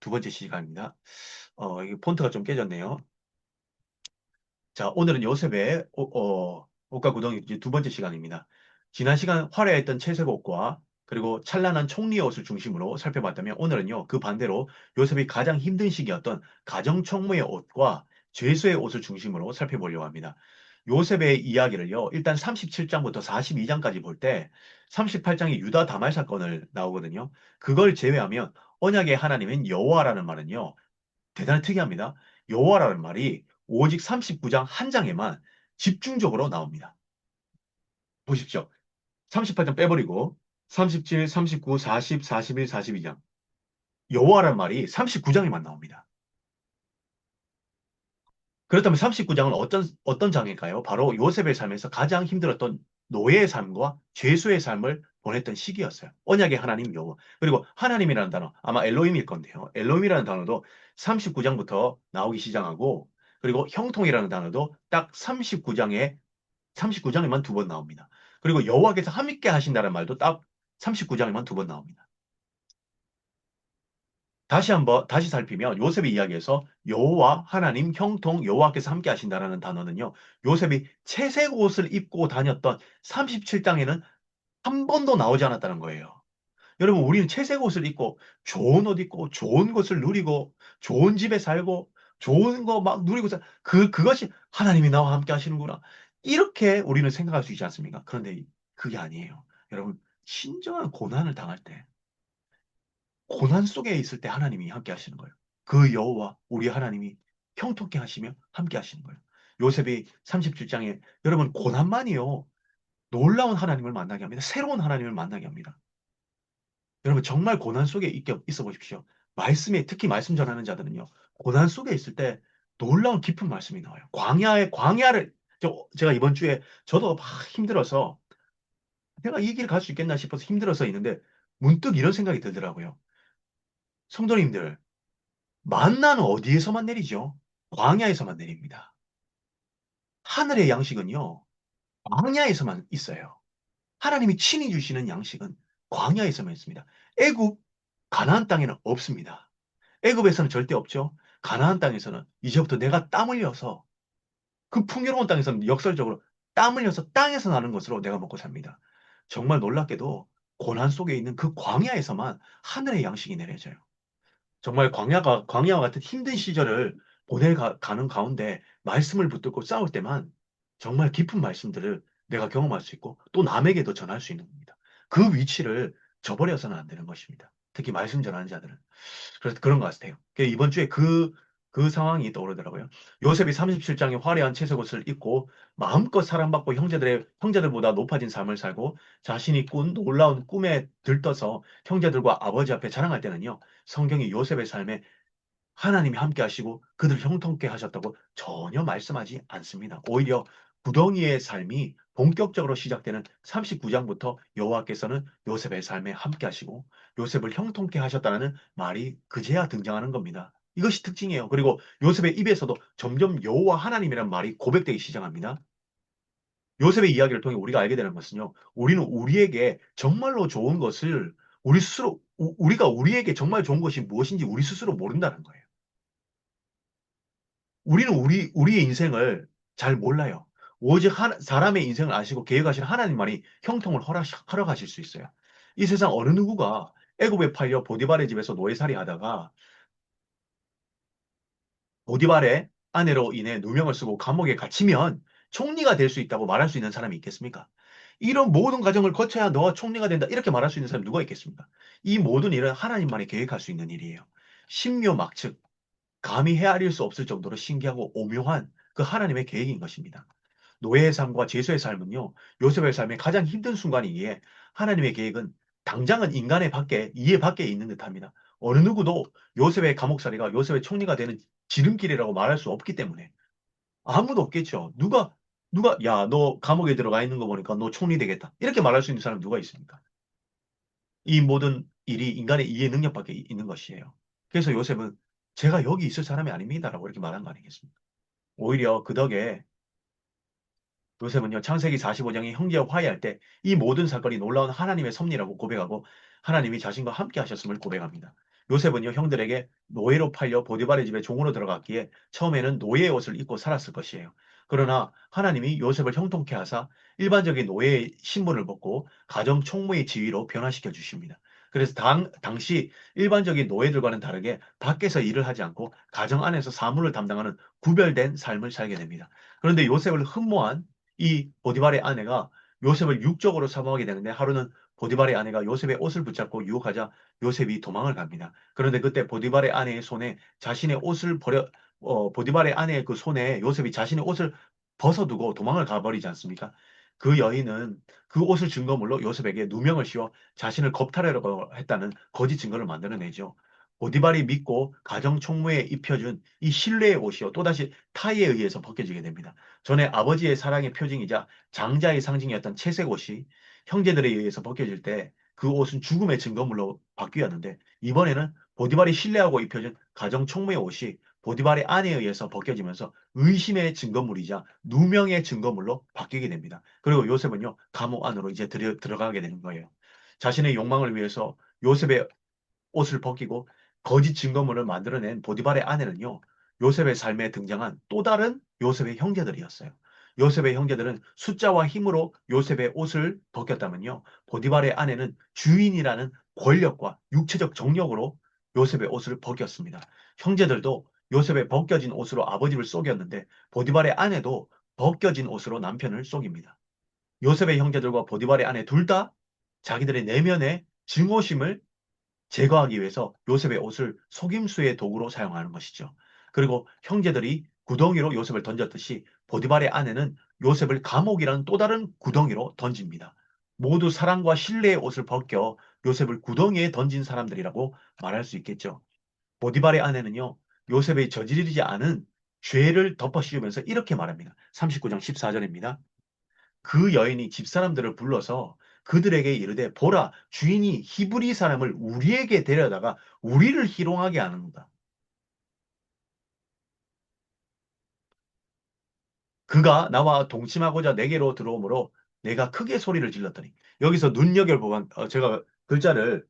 두 번째 시간입니다. 이게 폰트가 좀 깨졌네요. 자, 오늘은 요셉의 옷과 구덩이 이제 두 번째 시간입니다. 지난 시간 화려했던 채색 옷과 그리고 찬란한 총리의 옷을 중심으로 살펴봤다면 오늘은요, 그 반대로 요셉이 가장 힘든 시기였던 가정 총무의 옷과 죄수의 옷을 중심으로 살펴보려고 합니다. 요셉의 이야기를요, 일단 37장부터 42장까지 볼 때 38장이 유다 다말 사건을 나오거든요. 그걸 제외하면 언약의 하나님인 여호와라는 말은요, 대단히 특이합니다. 여호와라는 말이 오직 39장 한 장에만 집중적으로 나옵니다. 보십시오. 38장 빼버리고 37, 39, 40, 41, 42장. 여호와라는 말이 39장에만 나옵니다. 그렇다면 39장은 어떤 장일까요? 바로 요셉의 삶에서 가장 힘들었던 노예의 삶과 죄수의 삶을 보냈던 시기였어요. 언약의 하나님 여호와. 그리고 하나님이라는 단어, 아마 엘로힘일 건데요. 엘로힘이라는 단어도 39장부터 나오기 시작하고, 그리고 형통이라는 단어도 딱 39장에만 두 번 나옵니다. 그리고 여호와께서 함께 하신다는 말도 딱 39장에만 두 번 나옵니다. 다시 살피면 요셉의 이야기에서 여호와 하나님 형통 여호와께서 함께 하신다라는 단어는요. 요셉이 채색 옷을 입고 다녔던 37장에는 한 번도 나오지 않았다는 거예요. 여러분, 우리는 채색 옷을 입고 좋은 옷 입고 좋은 것을 누리고 좋은 집에 살고 좋은 거 막 누리고 그것이 하나님이 나와 함께 하시는구나. 이렇게 우리는 생각할 수 있지 않습니까? 그런데 그게 아니에요. 여러분, 진정한 고난을 당할 때 고난 속에 있을 때 하나님이 함께 하시는 거예요. 그 여호와 우리 하나님이 형통케 하시며 함께 하시는 거예요. 요셉이 37장에 여러분 고난만이요. 놀라운 하나님을 만나게 합니다. 새로운 하나님을 만나게 합니다. 여러분 정말 고난 속에 있어 보십시오. 말씀에 특히 말씀 전하는 자들은요. 고난 속에 있을 때 놀라운 깊은 말씀이 나와요. 광야를 제가 이번 주에 저도 막 힘들어서 내가 이 길 갈 수 있겠나 싶어서 힘들어서 있는데 문득 이런 생각이 들더라고요. 성도님들 만나는 어디에서만 내리죠? 광야에서만 내립니다. 하늘의 양식은요, 광야에서만 있어요. 하나님이 친히 주시는 양식은 광야에서만 있습니다. 애굽, 가나안 땅에는 없습니다. 애굽에서는 절대 없죠. 가나안 땅에서는 이제부터 내가 땀 흘려서 그 풍요로운 땅에서는 역설적으로 땀 흘려서 땅에서 나는 것으로 내가 먹고 삽니다. 정말 놀랍게도 고난 속에 있는 그 광야에서만 하늘의 양식이 내려져요. 정말 광야와 같은 힘든 시절을 가는 가운데 말씀을 붙들고 싸울 때만 정말 깊은 말씀들을 내가 경험할 수 있고 또 남에게도 전할 수 있는 겁니다. 그 위치를 저버려서는 안 되는 것입니다. 특히 말씀 전하는 자들은. 그래서 그런 것 같아요. 이번 주에 그 상황이 떠오르더라고요. 요셉이 37장의 화려한 채색옷을 입고 마음껏 사랑받고 형제들보다 높아진 삶을 살고 자신이 꾼 놀라운 꿈에 들떠서 형제들과 아버지 앞에 자랑할 때는요. 성경이 요셉의 삶에 하나님이 함께 하시고 그들 형통케 하셨다고 전혀 말씀하지 않습니다. 오히려 구덩이의 삶이 본격적으로 시작되는 39장부터 여호와께서는 요셉의 삶에 함께 하시고 요셉을 형통케 하셨다는 말이 그제야 등장하는 겁니다. 이것이 특징이에요. 그리고 요셉의 입에서도 점점 여호와 하나님이라는 말이 고백되기 시작합니다. 요셉의 이야기를 통해 우리가 알게 되는 것은요. 우리는 우리에게 정말로 좋은 것을 우리가 우리에게 정말 좋은 것이 무엇인지 우리 스스로 모른다는 거예요. 우리는 우리의 인생을 잘 몰라요. 오직 사람의 인생을 아시고 계획하시는 하나님만이 형통을 허락하실 수 있어요. 이 세상 어느 누구가 애굽에 팔려 보디발의 집에서 노예살이 하다가 보디발의 아내로 인해 누명을 쓰고 감옥에 갇히면 총리가 될 수 있다고 말할 수 있는 사람이 있겠습니까? 이런 모든 과정을 거쳐야 너가 총리가 된다. 이렇게 말할 수 있는 사람이 누가 있겠습니까? 이 모든 일은 하나님만이 계획할 수 있는 일이에요. 신묘막측, 감히 헤아릴 수 없을 정도로 신기하고 오묘한 그 하나님의 계획인 것입니다. 노예의 삶과 제수의 삶은요, 요셉의 삶의 가장 힘든 순간이기에 하나님의 계획은 당장은 이해 밖에 있는 듯합니다. 어느 누구도 요셉의 감옥살이가 요셉의 총리가 되는 지름길이라고 말할 수 없기 때문에 아무도 없겠죠. 야, 너 감옥에 들어가 있는 거 보니까 너 총리 되겠다. 이렇게 말할 수 있는 사람 누가 있습니까? 이 모든 일이 인간의 이해 능력밖에 있는 것이에요. 그래서 요셉은 제가 여기 있을 사람이 아닙니다라고 이렇게 말한 거 아니겠습니까? 오히려 그 덕에 요셉은요, 창세기 45장에 형제와 화해할 때 이 모든 사건이 놀라운 하나님의 섭리라고 고백하고 하나님이 자신과 함께 하셨음을 고백합니다. 요셉은요, 형들에게 노예로 팔려 보디발의 집에 종으로 들어갔기에 처음에는 노예의 옷을 입고 살았을 것이에요. 그러나 하나님이 요셉을 형통케 하사 일반적인 노예의 신분을 벗고 가정 총무의 지위로 변화시켜 주십니다. 그래서 당시 일반적인 노예들과는 다르게 밖에서 일을 하지 않고 가정 안에서 사물을 담당하는 구별된 삶을 살게 됩니다. 그런데 요셉을 흠모한 이 보디발의 아내가 요셉을 육적으로 사모하게 되는데 하루는 보디발의 아내가 요셉의 옷을 붙잡고 유혹하자 요셉이 도망을 갑니다. 그런데 그때 보디발의 아내의 손에 자신의 옷을 보디발의 아내의 그 손에 요셉이 자신의 옷을 벗어두고 도망을 가버리지 않습니까? 그 여인은 그 옷을 증거물로 요셉에게 누명을 씌워 자신을 겁탈하려고 했다는 거짓 증거를 만들어내죠. 보디발이 믿고 가정 총무에 입혀준 이 신뢰의 옷이요. 또다시 타이에 의해서 벗겨지게 됩니다. 전에 아버지의 사랑의 표징이자 장자의 상징이었던 채색 옷이 형제들에 의해서 벗겨질 때 그 옷은 죽음의 증거물로 바뀌었는데 이번에는 보디발이 신뢰하고 입혀준 가정 총무의 옷이 보디발의 아내에 의해서 벗겨지면서 의심의 증거물이자 누명의 증거물로 바뀌게 됩니다. 그리고 요셉은요, 감옥 안으로 이제 들어가게 되는 거예요. 자신의 욕망을 위해서 요셉의 옷을 벗기고 거짓 증거물을 만들어낸 보디발의 아내는요, 요셉의 삶에 등장한 또 다른 요셉의 형제들이었어요. 요셉의 형제들은 숫자와 힘으로 요셉의 옷을 벗겼다면요, 보디발의 아내는 주인이라는 권력과 육체적 정력으로 요셉의 옷을 벗겼습니다. 형제들도 요셉의 벗겨진 옷으로 아버지를 속였는데 보디발의 아내도 벗겨진 옷으로 남편을 속입니다. 요셉의 형제들과 보디발의 아내 둘 다 자기들의 내면의 증오심을 제거하기 위해서 요셉의 옷을 속임수의 도구로 사용하는 것이죠. 그리고 형제들이 구덩이로 요셉을 던졌듯이 보디발의 아내는 요셉을 감옥이라는 또 다른 구덩이로 던집니다. 모두 사랑과 신뢰의 옷을 벗겨 요셉을 구덩이에 던진 사람들이라고 말할 수 있겠죠. 보디발의 아내는요, 요셉이 저지르지 않은 죄를 덮어 씌우면서 이렇게 말합니다. 39장 14절입니다. 그 여인이 집사람들을 불러서 그들에게 이르되 보라 주인이 히브리 사람을 우리에게 데려다가 우리를 희롱하게 하는다. 그가 나와 동침하고자 내게로 들어오므로 내가 크게 소리를 질렀더니 여기서 눈여겨보면 제가 글자를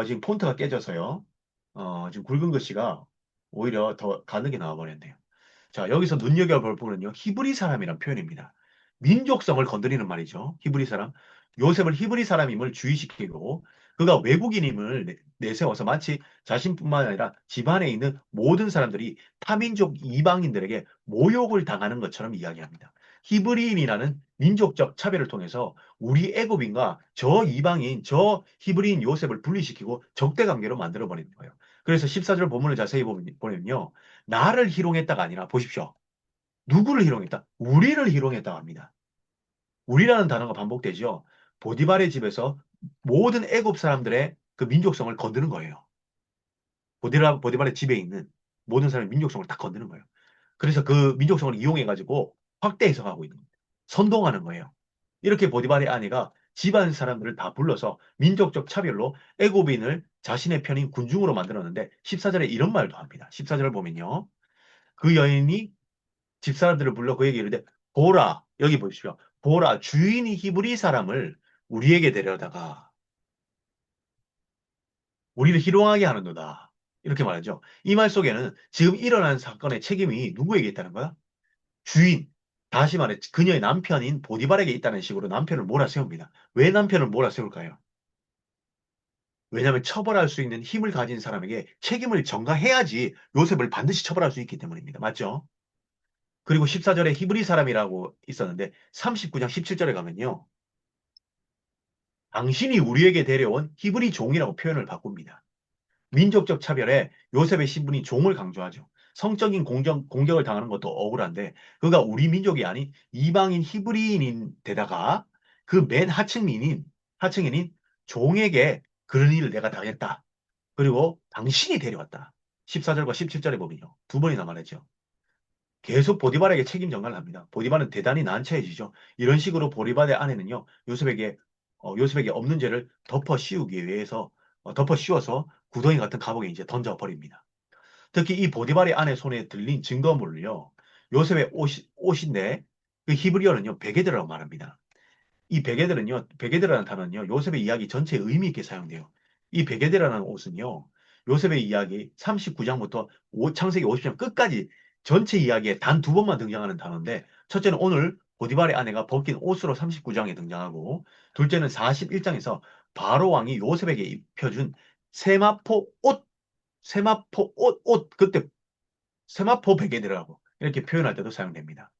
지금 폰트가 깨져서요. 지금 굵은 글씨가 오히려 더 가늘게 나와버렸네요. 자, 여기서 눈여겨볼 부분은요, 히브리 사람이란 표현입니다. 민족성을 건드리는 말이죠. 히브리 사람. 요셉을 히브리 사람임을 주의시키고, 그가 외국인임을 내세워서 마치 자신뿐만 아니라 집안에 있는 모든 사람들이 타민족 이방인들에게 모욕을 당하는 것처럼 이야기합니다. 히브리인이라는 민족적 차별을 통해서 우리 애굽인과 저 이방인, 저 히브리인 요셉을 분리시키고 적대 관계로 만들어버리는 거예요. 그래서 14절 본문을 자세히 보면요. 나를 희롱했다가 아니라 보십시오. 누구를 희롱했다? 우리를 희롱했다고 합니다. 우리라는 단어가 반복되죠. 보디발의 집에서 모든 애굽 사람들의 그 민족성을 건드는 거예요. 보디발의 집에 있는 모든 사람의 민족성을 딱 건드는 거예요. 그래서 그 민족성을 이용해가지고 확대 해석하고 있는 거예요. 선동하는 거예요. 이렇게 보디발의 아내가 집안 사람들을 다 불러서 민족적 차별로 애굽인을 자신의 편인 군중으로 만들었는데 14절에 이런 말도 합니다. 14절을 보면요. 그 여인이 집사람들을 불러 그에게 이르되 보라 여기 보십시오. 보라 주인이 히브리 사람을 우리에게 데려다가 우리를 희롱하게 하는도다. 이렇게 말하죠. 이 말 속에는 지금 일어난 사건의 책임이 누구에게 있다는 거야? 주인. 다시 말해 그녀의 남편인 보디발에게 있다는 식으로 남편을 몰아세웁니다. 왜 남편을 몰아세울까요? 왜냐하면 처벌할 수 있는 힘을 가진 사람에게 책임을 전가해야지 요셉을 반드시 처벌할 수 있기 때문입니다. 맞죠? 그리고 14절에 히브리 사람이라고 있었는데 39장 17절에 가면요. 당신이 우리에게 데려온 히브리 종이라고 표현을 바꿉니다. 민족적 차별에 요셉의 신분이 종을 강조하죠. 성적인 공격을 당하는 것도 억울한데 그가 우리 민족이 아닌 이방인 히브리인인데다가 그 맨 하층인인 종에게 그런 일을 내가 당했다. 그리고 당신이 데려왔다. 14절과 17절에 보면요. 두 번이나 말했죠. 계속 보디발에게 책임 전가를 합니다. 보디발은 대단히 난처해지죠. 이런 식으로 보디발의 아내는요, 요셉에게 없는 죄를 덮어 씌우기 위해서, 덮어 씌워서 구덩이 같은 감옥에 이제 던져버립니다. 특히 이 보디발의 아내 손에 들린 증거물을요, 요셉의 옷인데, 그 히브리어는요, 베게드라고 말합니다. 이 베게드라는 단어는요, 요셉의 이야기 전체에 의미 있게 사용돼요. 이 베게드라는 옷은요, 요셉의 이야기 39장부터 창세기 50장 끝까지 전체 이야기에 단 두 번만 등장하는 단어인데, 첫째는 오늘 보디발의 아내가 벗긴 옷으로 39장에 등장하고, 둘째는 41장에서 바로 왕이 요셉에게 입혀준 세마포 옷, 그때 세마포 베게드라고 이렇게 표현할 때도 사용됩니다.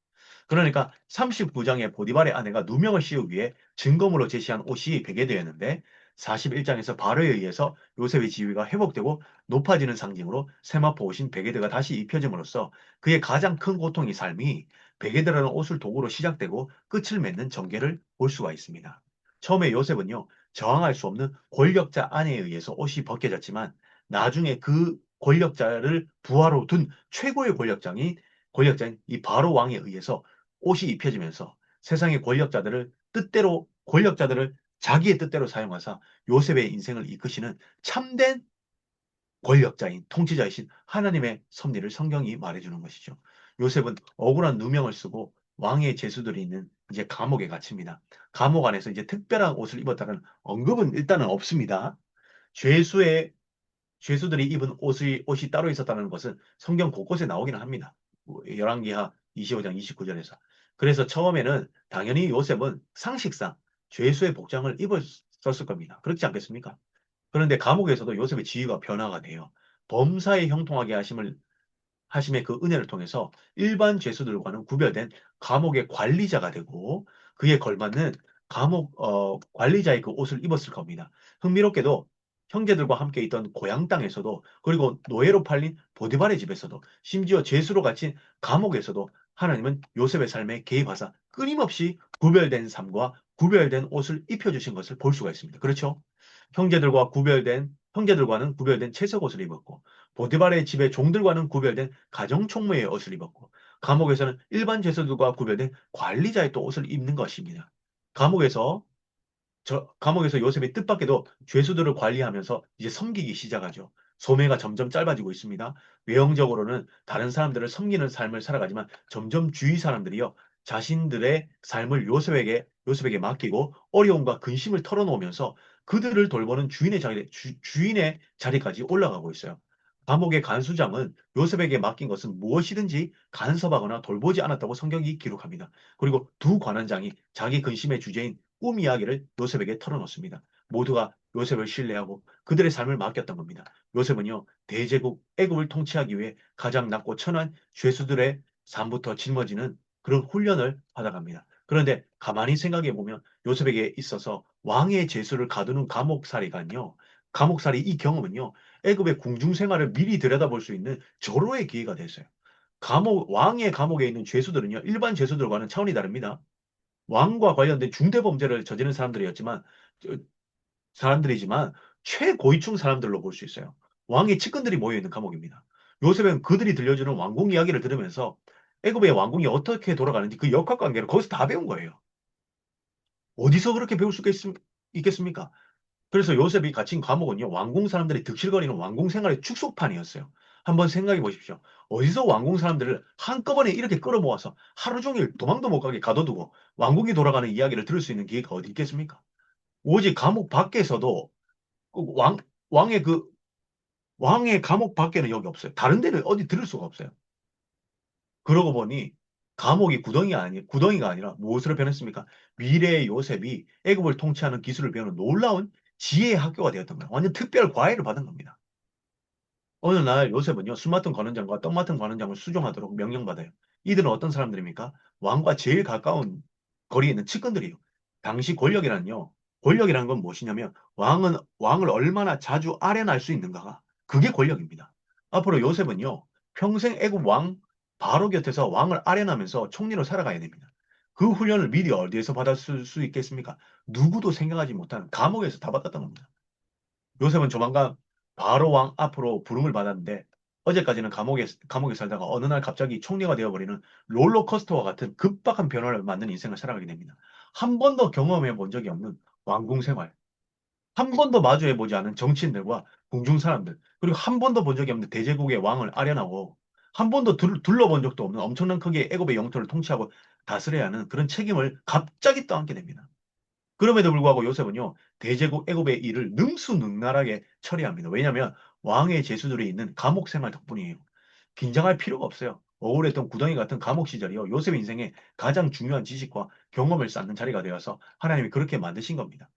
그러니까 39장의 보디발의 아내가 누명을 씌우기 위해 증거물로 제시한 옷이 베개되었는데 41장에서 바로에 의해서 요셉의 지위가 회복되고 높아지는 상징으로 세마포 옷인 베게드가 다시 입혀짐으로써 그의 가장 큰 고통의 삶이 베게드라는 옷을 도구로 시작되고 끝을 맺는 전개를 볼 수가 있습니다. 처음에 요셉은요, 저항할 수 없는 권력자 아내에 의해서 옷이 벗겨졌지만 나중에 그 권력자를 부하로 둔 최고의 권력자인 이 바로 왕에 의해서 옷이 입혀지면서 세상의 권력자들을 자기의 뜻대로 사용하사 요셉의 인생을 이끄시는 참된 권력자인 통치자이신 하나님의 섭리를 성경이 말해주는 것이죠. 요셉은 억울한 누명을 쓰고 왕의 제수들이 있는 이제 감옥에 갇힙니다. 감옥 안에서 이제 특별한 옷을 입었다는 언급은 일단은 없습니다. 죄수의 죄수들이 입은 옷이 따로 있었다는 것은 성경 곳곳에 나오기는 합니다. 열왕기하 25장 29절에서. 그래서 처음에는 당연히 요셉은 상식상 죄수의 복장을 입었을 겁니다. 그렇지 않겠습니까? 그런데 감옥에서도 요셉의 지위가 변화가 돼요. 범사에 형통하게 하심의 그 은혜를 통해서 일반 죄수들과는 구별된 감옥의 관리자가 되고 그에 걸맞는 관리자의 그 옷을 입었을 겁니다. 흥미롭게도 형제들과 함께 있던 고향 땅에서도 그리고 노예로 팔린 보디발의 집에서도 심지어 죄수로 갇힌 감옥에서도 하나님은 요셉의 삶에 개입하사 끊임없이 구별된 삶과 구별된 옷을 입혀주신 것을 볼 수가 있습니다. 그렇죠? 형제들과는 구별된 채색 옷을 입었고 보디발의 집의 종들과는 구별된 가정 총무의 옷을 입었고 감옥에서는 일반 죄수들과 구별된 관리자의 또 옷을 입는 것입니다. 감옥에서 감옥에서 요셉이 뜻밖에도 죄수들을 관리하면서 이제 섬기기 시작하죠. 소매가 점점 짧아지고 있습니다. 외형적으로는 다른 사람들을 섬기는 삶을 살아가지만 점점 주위 사람들이요. 자신들의 삶을 요셉에게 맡기고 어려움과 근심을 털어놓으면서 그들을 돌보는 주인의 자리까지 올라가고 있어요. 감옥의 간수장은 요셉에게 맡긴 것은 무엇이든지 간섭하거나 돌보지 않았다고 성경이 기록합니다. 그리고 두 관원장이 자기 근심의 주제인 꿈 이야기를 요셉에게 털어놓습니다. 모두가 요셉을 신뢰하고 그들의 삶을 맡겼던 겁니다. 요셉은요, 대제국 애굽을 통치하기 위해 가장 낮고 천한 죄수들의 삶부터 짊어지는 그런 훈련을 받아갑니다. 그런데 가만히 생각해 보면 요셉에게 있어서 왕의 제수를 가두는 감옥살이 이 경험은요, 애굽의 궁중 생활을 미리 들여다볼 수 있는 절호의 기회가 됐어요. 왕의 감옥에 있는 죄수들은요, 일반 죄수들과는 차원이 다릅니다. 왕과 관련된 중대 범죄를 저지른 저- 사람들이지만 최고위층 사람들로 볼 수 있어요. 왕의 측근들이 모여 있는 감옥입니다. 요셉은 그들이 들려주는 왕궁 이야기를 들으면서 애굽의 왕궁이 어떻게 돌아가는지 그 역학관계를 거기서 다 배운 거예요. 어디서 그렇게 배울 수가 있겠습니까? 그래서 요셉이 갇힌 감옥은요, 왕궁 사람들이 득실거리는 왕궁 생활의 축소판이었어요. 한번 생각해 보십시오. 어디서 왕궁 사람들을 한꺼번에 이렇게 끌어모아서 하루 종일 도망도 못 가게 가둬두고 왕궁이 돌아가는 이야기를 들을 수 있는 기회가 어디 있겠습니까? 오직 감옥 밖에서도 그 왕의 그 왕의 감옥 밖에는 여기 없어요. 다른 데는 어디 들을 수가 없어요. 그러고 보니 감옥이 구덩이가 아니라 무엇으로 변했습니까? 미래의 요셉이 애굽을 통치하는 기술을 배우는 놀라운 지혜의 학교가 되었던 거예요. 완전 특별 과외를 받은 겁니다. 어느 날 요셉은요, 술 맡은 관원장과 떡 맡은 관원장을 수종하도록 명령받아요. 이들은 어떤 사람들입니까? 왕과 제일 가까운 거리에 있는 측근들이에요. 당시 권력이라는 건 무엇이냐면, 왕을 얼마나 자주 아련할 수 있는가가, 그게 권력입니다. 앞으로 요셉은요, 평생 애굽 왕, 바로 곁에서 왕을 아련하면서 총리로 살아가야 됩니다. 그 훈련을 미리 어디에서 받았을 수 있겠습니까? 누구도 생각하지 못한 감옥에서 다 받았던 겁니다. 요셉은 조만간 바로 왕 앞으로 부름을 받았는데 어제까지는 감옥에 살다가 어느 날 갑자기 총리가 되어버리는 롤러코스터와 같은 급박한 변화를 맞는 인생을 살아가게 됩니다. 한 번도 경험해 본 적이 없는 왕궁 생활, 한 번도 마주해 보지 않은 정치인들과 궁중 사람들, 그리고 한 번도 본 적이 없는 대제국의 왕을 아련하고 한 번도 둘러본 적도 없는 엄청난 크기의 애굽의 영토를 통치하고 다스려야 하는 그런 책임을 갑자기 떠안게 됩니다. 그럼에도 불구하고 요셉은요, 대제국 애굽의 일을 능수능란하게 처리합니다. 왜냐하면 왕의 제수들이 있는 감옥 생활 덕분이에요. 긴장할 필요가 없어요. 억울했던 구덩이 같은 감옥 시절이요. 요셉 인생의 가장 중요한 지식과 경험을 쌓는 자리가 되어서 하나님이 그렇게 만드신 겁니다.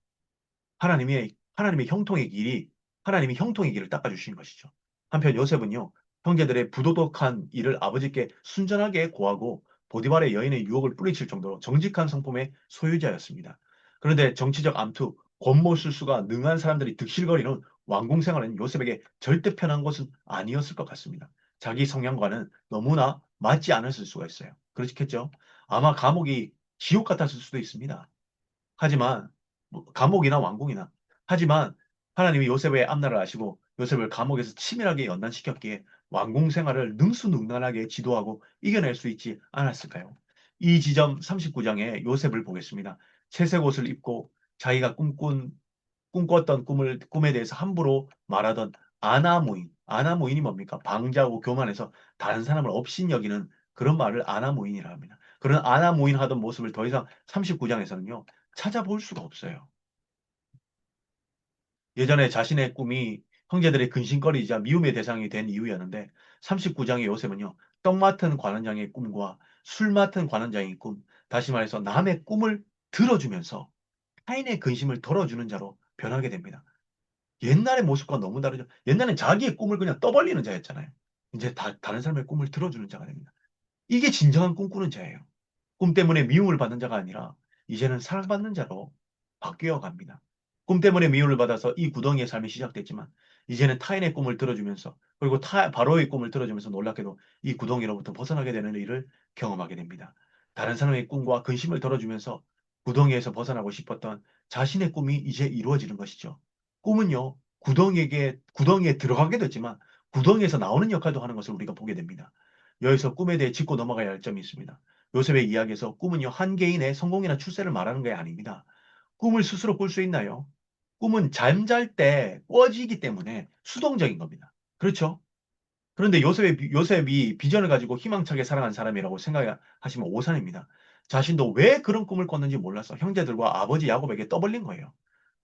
하나님의 하나님이 형통의 길을 닦아주신 것이죠. 한편 요셉은요, 형제들의 부도덕한 일을 아버지께 순전하게 고하고 보디발의 여인의 유혹을 뿌리칠 정도로 정직한 성품의 소유자였습니다. 그런데 정치적 암투, 권모술수가 능한 사람들이 득실거리는 왕궁 생활은 요셉에게 절대 편한 것은 아니었을 것 같습니다. 자기 성향과는 너무나 맞지 않았을 수가 있어요. 그렇겠죠? 아마 감옥이 지옥 같았을 수도 있습니다. 하지만 감옥이나 왕궁이나 하지만 하나님이 요셉의 앞날을 아시고 요셉을 감옥에서 치밀하게 연단시켰기에 왕궁 생활을 능수능란하게 지도하고 이겨낼 수 있지 않았을까요? 이 지점 39장의 요셉을 보겠습니다. 채색 옷을 입고 자기가 꿈꿨던 꿈에 대해서 함부로 말하던 아나무인. 아나무인이 뭡니까? 방자하고 교만해서 다른 사람을 업신여기는 그런 말을 아나무인이라 합니다. 그런 아나무인 하던 모습을 더 이상 39장에서는요, 찾아볼 수가 없어요. 예전에 자신의 꿈이 형제들의 근심거리이자 미움의 대상이 된 이유였는데 39장의 요셉은요. 떡 맡은 관원장의 꿈과 술 맡은 관원장의 꿈, 다시 말해서 남의 꿈을 들어주면서 타인의 근심을 덜어주는 자로 변하게 됩니다. 옛날의 모습과 너무 다르죠. 옛날엔 자기의 꿈을 그냥 떠벌리는 자였잖아요. 이제 다른 사람의 꿈을 들어주는 자가 됩니다. 이게 진정한 꿈꾸는 자예요. 꿈 때문에 미움을 받는 자가 아니라 이제는 사랑받는 자로 바뀌어 갑니다. 꿈 때문에 미움을 받아서 이 구덩이의 삶이 시작됐지만 이제는 타인의 꿈을 들어주면서 그리고 바로의 꿈을 들어주면서 놀랍게도 이 구덩이로부터 벗어나게 되는 일을 경험하게 됩니다. 다른 사람의 꿈과 근심을 덜어주면서 구덩이에서 벗어나고 싶었던 자신의 꿈이 이제 이루어지는 것이죠. 꿈은요, 구덩이에 들어가게 됐지만 구덩이에서 나오는 역할도 하는 것을 우리가 보게 됩니다. 여기서 꿈에 대해 짚고 넘어가야 할 점이 있습니다. 요셉의 이야기에서 꿈은요, 한 개인의 성공이나 출세를 말하는 게 아닙니다. 꿈을 스스로 꿀 수 있나요? 꿈은 잠잘 때 꿔지기 때문에 수동적인 겁니다. 그렇죠? 그런데 요셉이 비전을 가지고 희망차게 살아간 사람이라고 생각하시면 오산입니다. 자신도 왜 그런 꿈을 꿨는지 몰라서 형제들과 아버지 야곱에게 떠벌린 거예요.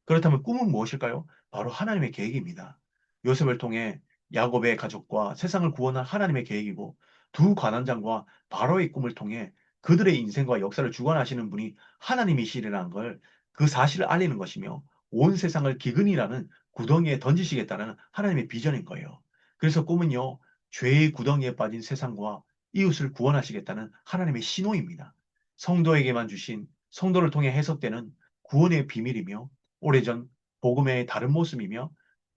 그렇다면 꿈은 무엇일까요? 바로 하나님의 계획입니다. 요셉을 통해 야곱의 가족과 세상을 구원할 하나님의 계획이고 두 관원장과 바로의 꿈을 통해 그들의 인생과 역사를 주관하시는 분이 하나님이시라는 걸 그 사실을 알리는 것이며 온 세상을 기근이라는 구덩이에 던지시겠다는 하나님의 비전인 거예요. 그래서 꿈은요, 죄의 구덩이에 빠진 세상과 이웃을 구원하시겠다는 하나님의 신호입니다. 성도에게만 주신 성도를 통해 해석되는 구원의 비밀이며 오래전 복음의 다른 모습이며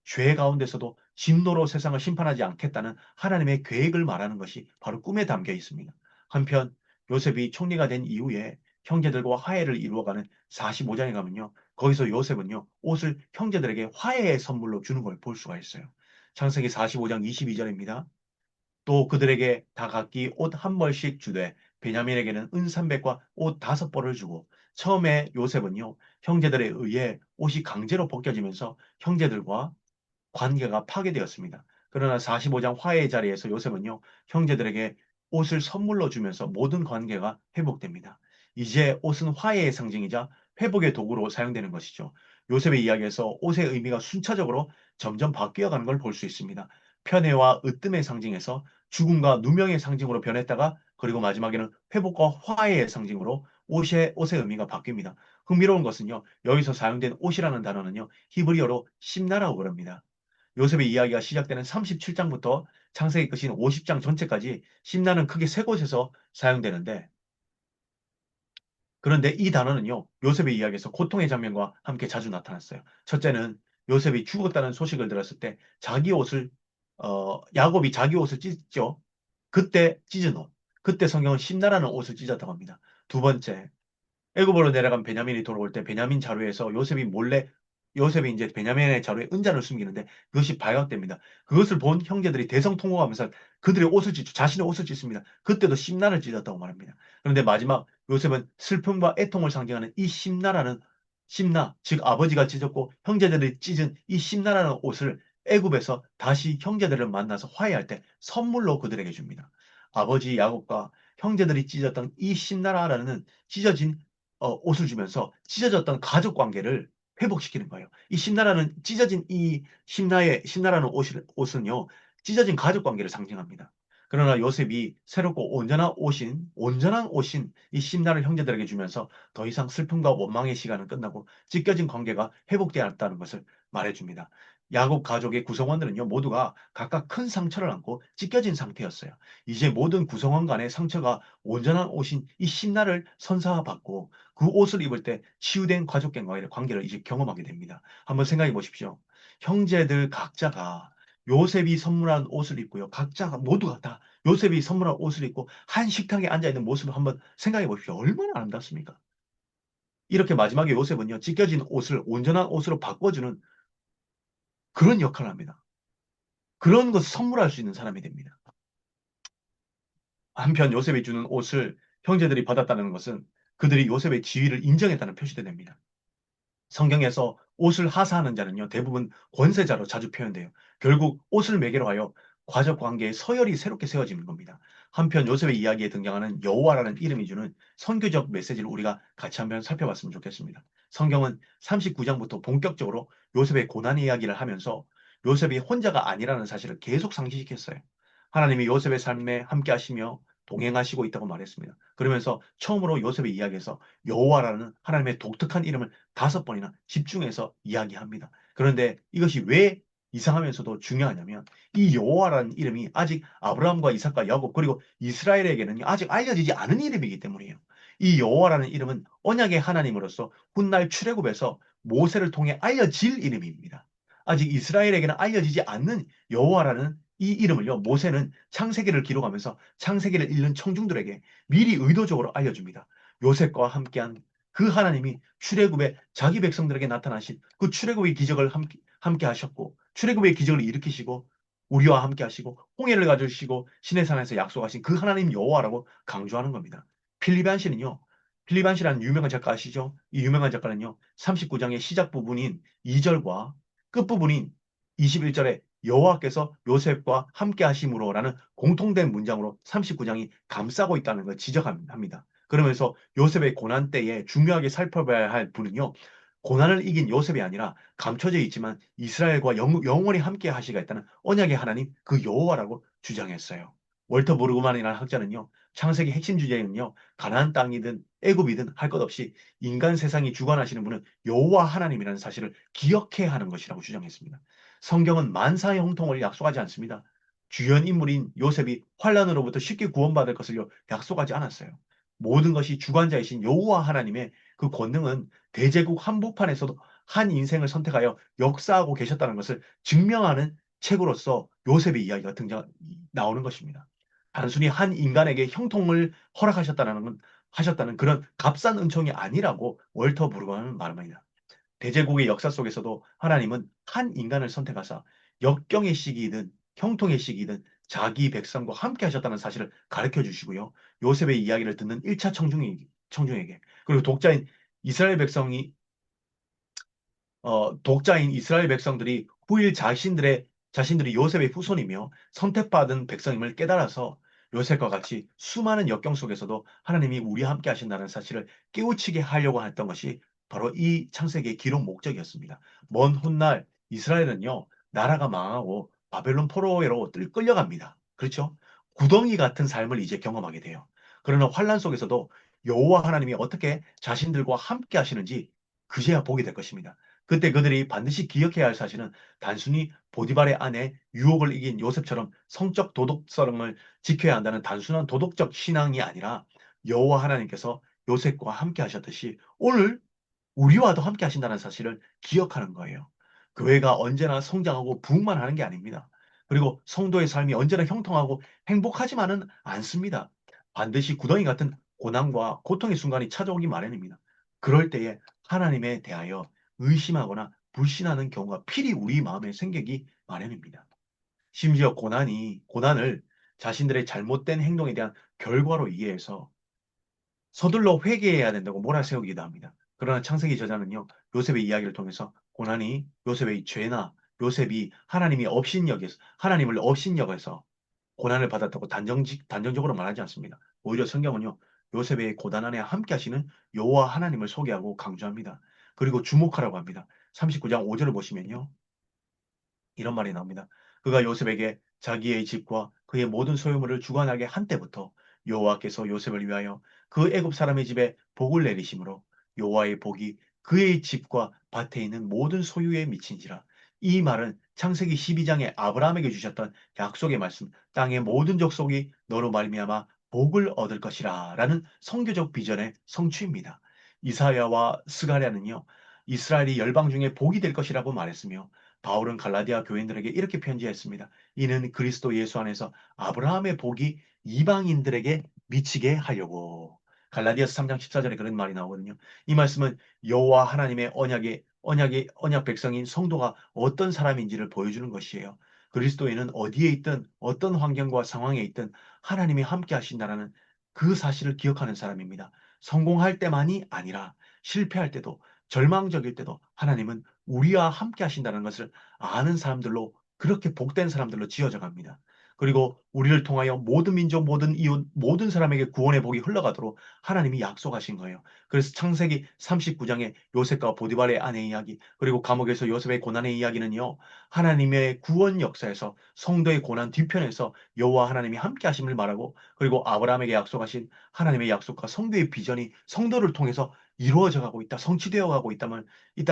죄 가운데서도 진노로 세상을 심판하지 않겠다는 하나님의 계획을 말하는 것이 바로 꿈에 담겨 있습니다. 한편 요셉이 총리가 된 이후에 형제들과 화해를 이루어가는 45장에 가면요. 거기서 요셉은요. 옷을 형제들에게 화해의 선물로 주는 걸 볼 수가 있어요. 창세기 45장 22절입니다. 또 그들에게 다 각기 옷 한 벌씩 주되 베냐민에게는 은 300과 옷 5벌을 주고 처음에 요셉은요 형제들에 의해 옷이 강제로 벗겨지면서 형제들과 관계가 파괴되었습니다. 그러나 45장 화해의 자리에서 요셉은요 형제들에게 옷을 선물로 주면서 모든 관계가 회복됩니다. 이제 옷은 화해의 상징이자 회복의 도구로 사용되는 것이죠. 요셉의 이야기에서 옷의 의미가 순차적으로 점점 바뀌어가는 걸 볼 수 있습니다. 편애와 으뜸의 상징에서 죽음과 누명의 상징으로 변했다가 그리고 마지막에는 회복과 화해의 상징으로 옷의 의미가 바뀝니다. 흥미로운 것은요. 여기서 사용된 옷이라는 단어는요. 히브리어로 심나라고 부릅니다. 요셉의 이야기가 시작되는 37장부터 창세기 끝인 50장 전체까지 심나는 크게 세 곳에서 사용되는데 그런데 이 단어는요, 요셉의 이야기에서 고통의 장면과 함께 자주 나타났어요. 첫째는 요셉이 죽었다는 소식을 들었을 때 야곱이 자기 옷을 찢죠. 그때 찢은 옷. 그때 성경은 심나라는 옷을 찢었다고 합니다. 두 번째, 애굽으로 내려간 베냐민이 돌아올 때 베냐민 자루에서 요셉이 이제 베냐민의 자루에 은잔을 숨기는데 그것이 발각됩니다. 그것을 본 형제들이 대성통곡하면서 그들의 옷을 찢죠. 자신의 옷을 찢습니다. 그때도 심나를 찢었다고 말합니다. 그런데 마지막 요셉은 슬픔과 애통을 상징하는 이 심나, 즉 아버지가 찢었고 형제들이 찢은 이 심나라는 옷을 애굽에서 다시 형제들을 만나서 화해할 때 선물로 그들에게 줍니다. 아버지 야곱과 형제들이 찢었던 이 심나라라는 찢어진 옷을 주면서 찢어졌던 가족 관계를 회복시키는 거예요. 이 심나라는 찢어진 이 심나라는 옷은요, 찢어진 가족 관계를 상징합니다. 그러나 요셉이 새롭고 온전한 옷인 이 심나를 형제들에게 주면서 더 이상 슬픔과 원망의 시간은 끝나고 찢겨진 관계가 회복되었다는 것을 말해줍니다. 야곱 가족의 구성원들은요, 모두가 각각 큰 상처를 안고 찢겨진 상태였어요. 이제 모든 구성원 간의 상처가 온전한 옷인 이 심나를 선사받고 그 옷을 입을 때 치유된 가족과의 관계를 이제 경험하게 됩니다. 한번 생각해 보십시오. 형제들 각자가 요셉이 선물한 옷을 입고요. 각자가 모두가 다 요셉이 선물한 옷을 입고 한 식탁에 앉아 있는 모습을 한번 생각해 보십시오. 얼마나 아름답습니까? 이렇게 마지막에 요셉은요, 찢겨진 옷을 온전한 옷으로 바꿔주는 그런 역할을 합니다. 그런 것을 선물할 수 있는 사람이 됩니다. 한편 요셉이 주는 옷을 형제들이 받았다는 것은 그들이 요셉의 지위를 인정했다는 표시도 됩니다. 성경에서 옷을 하사하는 자는요, 대부분 권세자로 자주 표현돼요. 결국 옷을 매개로 하여 과적 관계의 서열이 새롭게 세워지는 겁니다. 한편 요셉의 이야기에 등장하는 여호와라는 이름이 주는 선교적 메시지를 우리가 같이 한번 살펴봤으면 좋겠습니다. 성경은 39장부터 본격적으로 요셉의 고난 이야기를 하면서 요셉이 혼자가 아니라는 사실을 계속 상기시켰어요. 하나님이 요셉의 삶에 함께 하시며 동행하시고 있다고 말했습니다. 그러면서 처음으로 요셉의 이야기에서 여호와라는 하나님의 독특한 이름을 5번이나 집중해서 이야기합니다. 그런데 이것이 왜 이상하면서도 중요하냐면 이 여호와라는 이름이 아직 아브라함과 이삭과 야곱 그리고 이스라엘에게는 아직 알려지지 않은 이름이기 때문이에요. 이 여호와라는 이름은 언약의 하나님으로서 훗날 출애굽에서 모세를 통해 알려질 이름입니다. 아직 이스라엘에게는 알려지지 않는 여호와라는 이 이름을요, 모세는 창세기를 기록하면서 창세기를 읽는 청중들에게 미리 의도적으로 알려줍니다. 요셉과 함께한 그 하나님이 출애굽에 자기 백성들에게 나타나신 그 출애굽의 기적을 함께 하셨고 출애굽의 기적을 일으키시고 우리와 함께 하시고 홍해를 가주시고 시내산에서 약속하신 그 하나님 여호와라고 강조하는 겁니다. 필립 안시는요. 필립 안시라는 유명한 작가 아시죠? 이 유명한 작가는요. 39장의 시작 부분인 2절과 끝 부분인 21절에 여호와께서 요셉과 함께 하심으로라는 공통된 문장으로 39장이 감싸고 있다는 걸 지적합니다. 그러면서 요셉의 고난 때에 중요하게 살펴봐야 할 분은요. 고난을 이긴 요셉이 아니라 감춰져 있지만 이스라엘과 영원히 함께 하시겠다는 언약의 하나님 그 여호와라고 주장했어요. 월터 브루그만이라는 학자는요. 창세기 핵심 주제는요. 가나안 땅이든 애굽이든 할 것 없이 인간 세상이 주관하시는 분은 여호와 하나님이라는 사실을 기억해야 하는 것이라고 주장했습니다. 성경은 만사의 형통을 약속하지 않습니다. 주연 인물인 요셉이 환란으로부터 쉽게 구원받을 것을 약속하지 않았어요. 모든 것이 주관자이신 여호와 하나님의 그 권능은 대제국 한복판에서도 한 인생을 선택하여 역사하고 계셨다는 것을 증명하는 책으로서 요셉의 이야기가 나오는 것입니다. 단순히 한 인간에게 형통을 하셨다는 그런 값싼 은총이 아니라고 월터 브루거는 말합니다. 대제국의 역사 속에서도 하나님은 한 인간을 선택하사 역경의 시기이든 형통의 시기이든 자기 백성과 함께 하셨다는 사실을 가르쳐 주시고요. 요셉의 이야기를 듣는 1차 청중에게 그리고 이스라엘 백성이 독자인 이스라엘 백성들이 후일 자신들이 요셉의 후손이며 선택받은 백성임을 깨달아서 요셉과 같이 수많은 역경 속에서도 하나님이 우리와 함께 하신다는 사실을 깨우치게 하려고 했던 것이 바로 이 창세기의 기록 목적이었습니다. 먼 훗날 이스라엘은요, 나라가 망하고 바벨론 포로로 끌려갑니다. 그렇죠? 구덩이 같은 삶을 이제 경험하게 돼요. 그러나 환란 속에서도 여호와 하나님이 어떻게 자신들과 함께 하시는지 그제야 보게 될 것입니다. 그때 그들이 반드시 기억해야 할 사실은 단순히 보디발의 아내 유혹을 이긴 요셉처럼 성적 도덕성을 지켜야 한다는 단순한 도덕적 신앙이 아니라 여호와 하나님께서 요셉과 함께 하셨듯이 오늘 우리와도 함께 하신다는 사실을 기억하는 거예요. 교회가 언제나 성장하고 부흥만 하는 게 아닙니다. 그리고 성도의 삶이 언제나 형통하고 행복하지만은 않습니다. 반드시 구덩이 같은 고난과 고통의 순간이 찾아오기 마련입니다. 그럴 때에 하나님에 대하여 의심하거나 불신하는 경우가 필히 우리 마음에 생기기 마련입니다. 심지어 고난을 자신들의 잘못된 행동에 대한 결과로 이해해서 서둘러 회개해야 된다고 몰아세우기도 합니다. 그러나 창세기 저자는요, 요셉의 이야기를 통해서 고난이 요셉의 죄나 요셉이 하나님을 업신여겨서 고난을 받았다고 단정적으로 말하지 않습니다. 오히려 성경은요, 요셉의 고난 안에 함께 하시는 여호와 하나님을 소개하고 강조합니다. 그리고 주목하라고 합니다. 39장 5절을 보시면요. 이런 말이 나옵니다. 그가 요셉에게 자기의 집과 그의 모든 소유물을 주관하게 한 때부터 여호와께서 요셉을 위하여 그 애굽 사람의 집에 복을 내리심으로 여호와의 복이 그의 집과 밭에 있는 모든 소유에 미친지라. 이 말은 창세기 12장에 아브라함에게 주셨던 약속의 말씀, 땅의 모든 족속이 너로 말미암아 복을 얻을 것이라 라는 성교적 비전의 성취입니다. 이사야와 스가랴는요, 이스라엘이 열방 중에 복이 될 것이라고 말했으며 바울은 갈라디아 교인들에게 이렇게 편지했습니다. 이는 그리스도 예수 안에서 아브라함의 복이 이방인들에게 미치게 하려고. 갈라디아서 3장 14절에 그런 말이 나오거든요. 이 말씀은 여호와 하나님의 언약 백성인 성도가 어떤 사람인지를 보여주는 것이에요. 그리스도인은 어디에 있든 어떤 환경과 상황에 있든 하나님이 함께 하신다라는 그 사실을 기억하는 사람입니다. 성공할 때만이 아니라 실패할 때도 절망적일 때도 하나님은 우리와 함께 하신다는 것을 아는 사람들로 그렇게 복된 사람들로 지어져 갑니다. 그리고 우리를 통하여 모든 민족, 모든 이웃, 모든 사람에게 구원의 복이 흘러가도록 하나님이 약속하신 거예요. 그래서 창세기 39장의 요셉과 보디발의 아내 이야기, 그리고 감옥에서 요셉의 고난의 이야기는요, 하나님의 구원 역사에서 성도의 고난 뒤편에서 여호와 하나님이 함께 하심을 말하고, 그리고 아브라함에게 약속하신 하나님의 약속과 성도의 비전이 성도를 통해서 이루어져 가고 있다, 성취되어 가고 있다는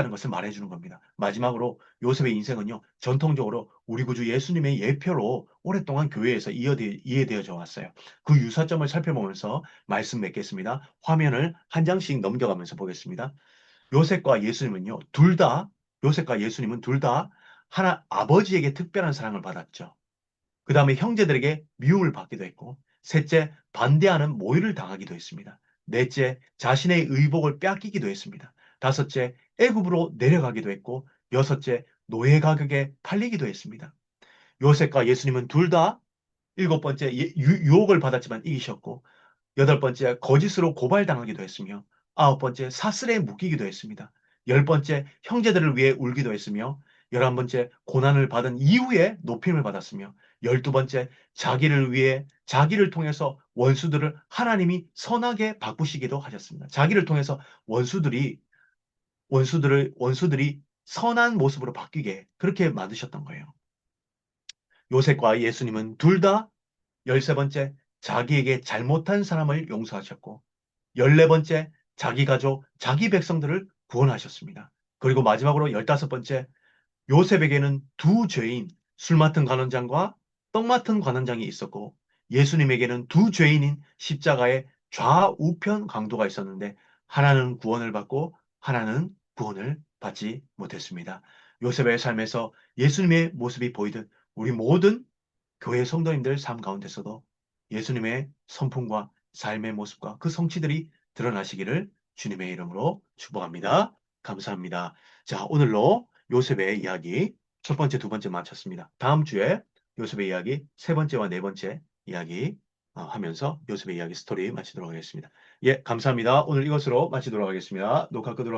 것을 말해주는 겁니다. 마지막으로 요셉의 인생은요, 전통적으로 우리 구주 예수님의 예표로 오랫동안 교회에서 이해되어져 왔어요. 그 유사점을 살펴보면서 말씀 맺겠습니다. 화면을 한 장씩 넘겨가면서 보겠습니다. 요셉과 예수님은요, 요셉과 예수님은 둘 다 하나 아버지에게 특별한 사랑을 받았죠. 그 다음에 형제들에게 미움을 받기도 했고, 셋째, 반대하는 모의를 당하기도 했습니다. 넷째, 자신의 의복을 빼앗기기도 했습니다. 다섯째, 애굽으로 내려가기도 했고, 여섯째, 노예 가격에 팔리기도 했습니다. 요셉과 예수님은 둘 다 일곱 번째, 유혹을 받았지만 이기셨고, 여덟 번째, 거짓으로 고발당하기도 했으며, 아홉 번째, 사슬에 묶이기도 했습니다. 열 번째, 형제들을 위해 울기도 했으며, 열한 번째, 고난을 받은 이후에 높임을 받았으며, 열두 번째, 자기를 위해, 자기를 통해서 원수들을 하나님이 선하게 바꾸시기도 하셨습니다. 자기를 통해서 원수들이 선한 모습으로 바뀌게 그렇게 만드셨던 거예요. 요셉과 예수님은 둘 다 13번째, 자기에게 잘못한 사람을 용서하셨고, 14번째, 자기 가족, 자기 백성들을 구원하셨습니다. 그리고 마지막으로 15번째, 요셉에게는 두 죄인, 술 맡은 관원장과 떡 맡은 관원장이 있었고, 예수님에게는 두 죄인인 십자가의 좌우편 강도가 있었는데, 하나는 구원을 받고, 하나는 구원을 받지 못했습니다. 요셉의 삶에서 예수님의 모습이 보이듯 우리 모든 교회 성도님들 삶 가운데서도 예수님의 성품과 삶의 모습과 그 성취들이 드러나시기를 주님의 이름으로 축복합니다. 감사합니다. 자, 오늘로 요셉의 이야기 첫 번째, 두 번째 마쳤습니다. 다음 주에 요셉의 이야기 세 번째와 네 번째 이야기 하면서 요셉의 이야기 스토리 마치도록 하겠습니다. 예, 감사합니다. 오늘 이것으로 마치도록 하겠습니다. 녹화 끄도록 하겠습니다.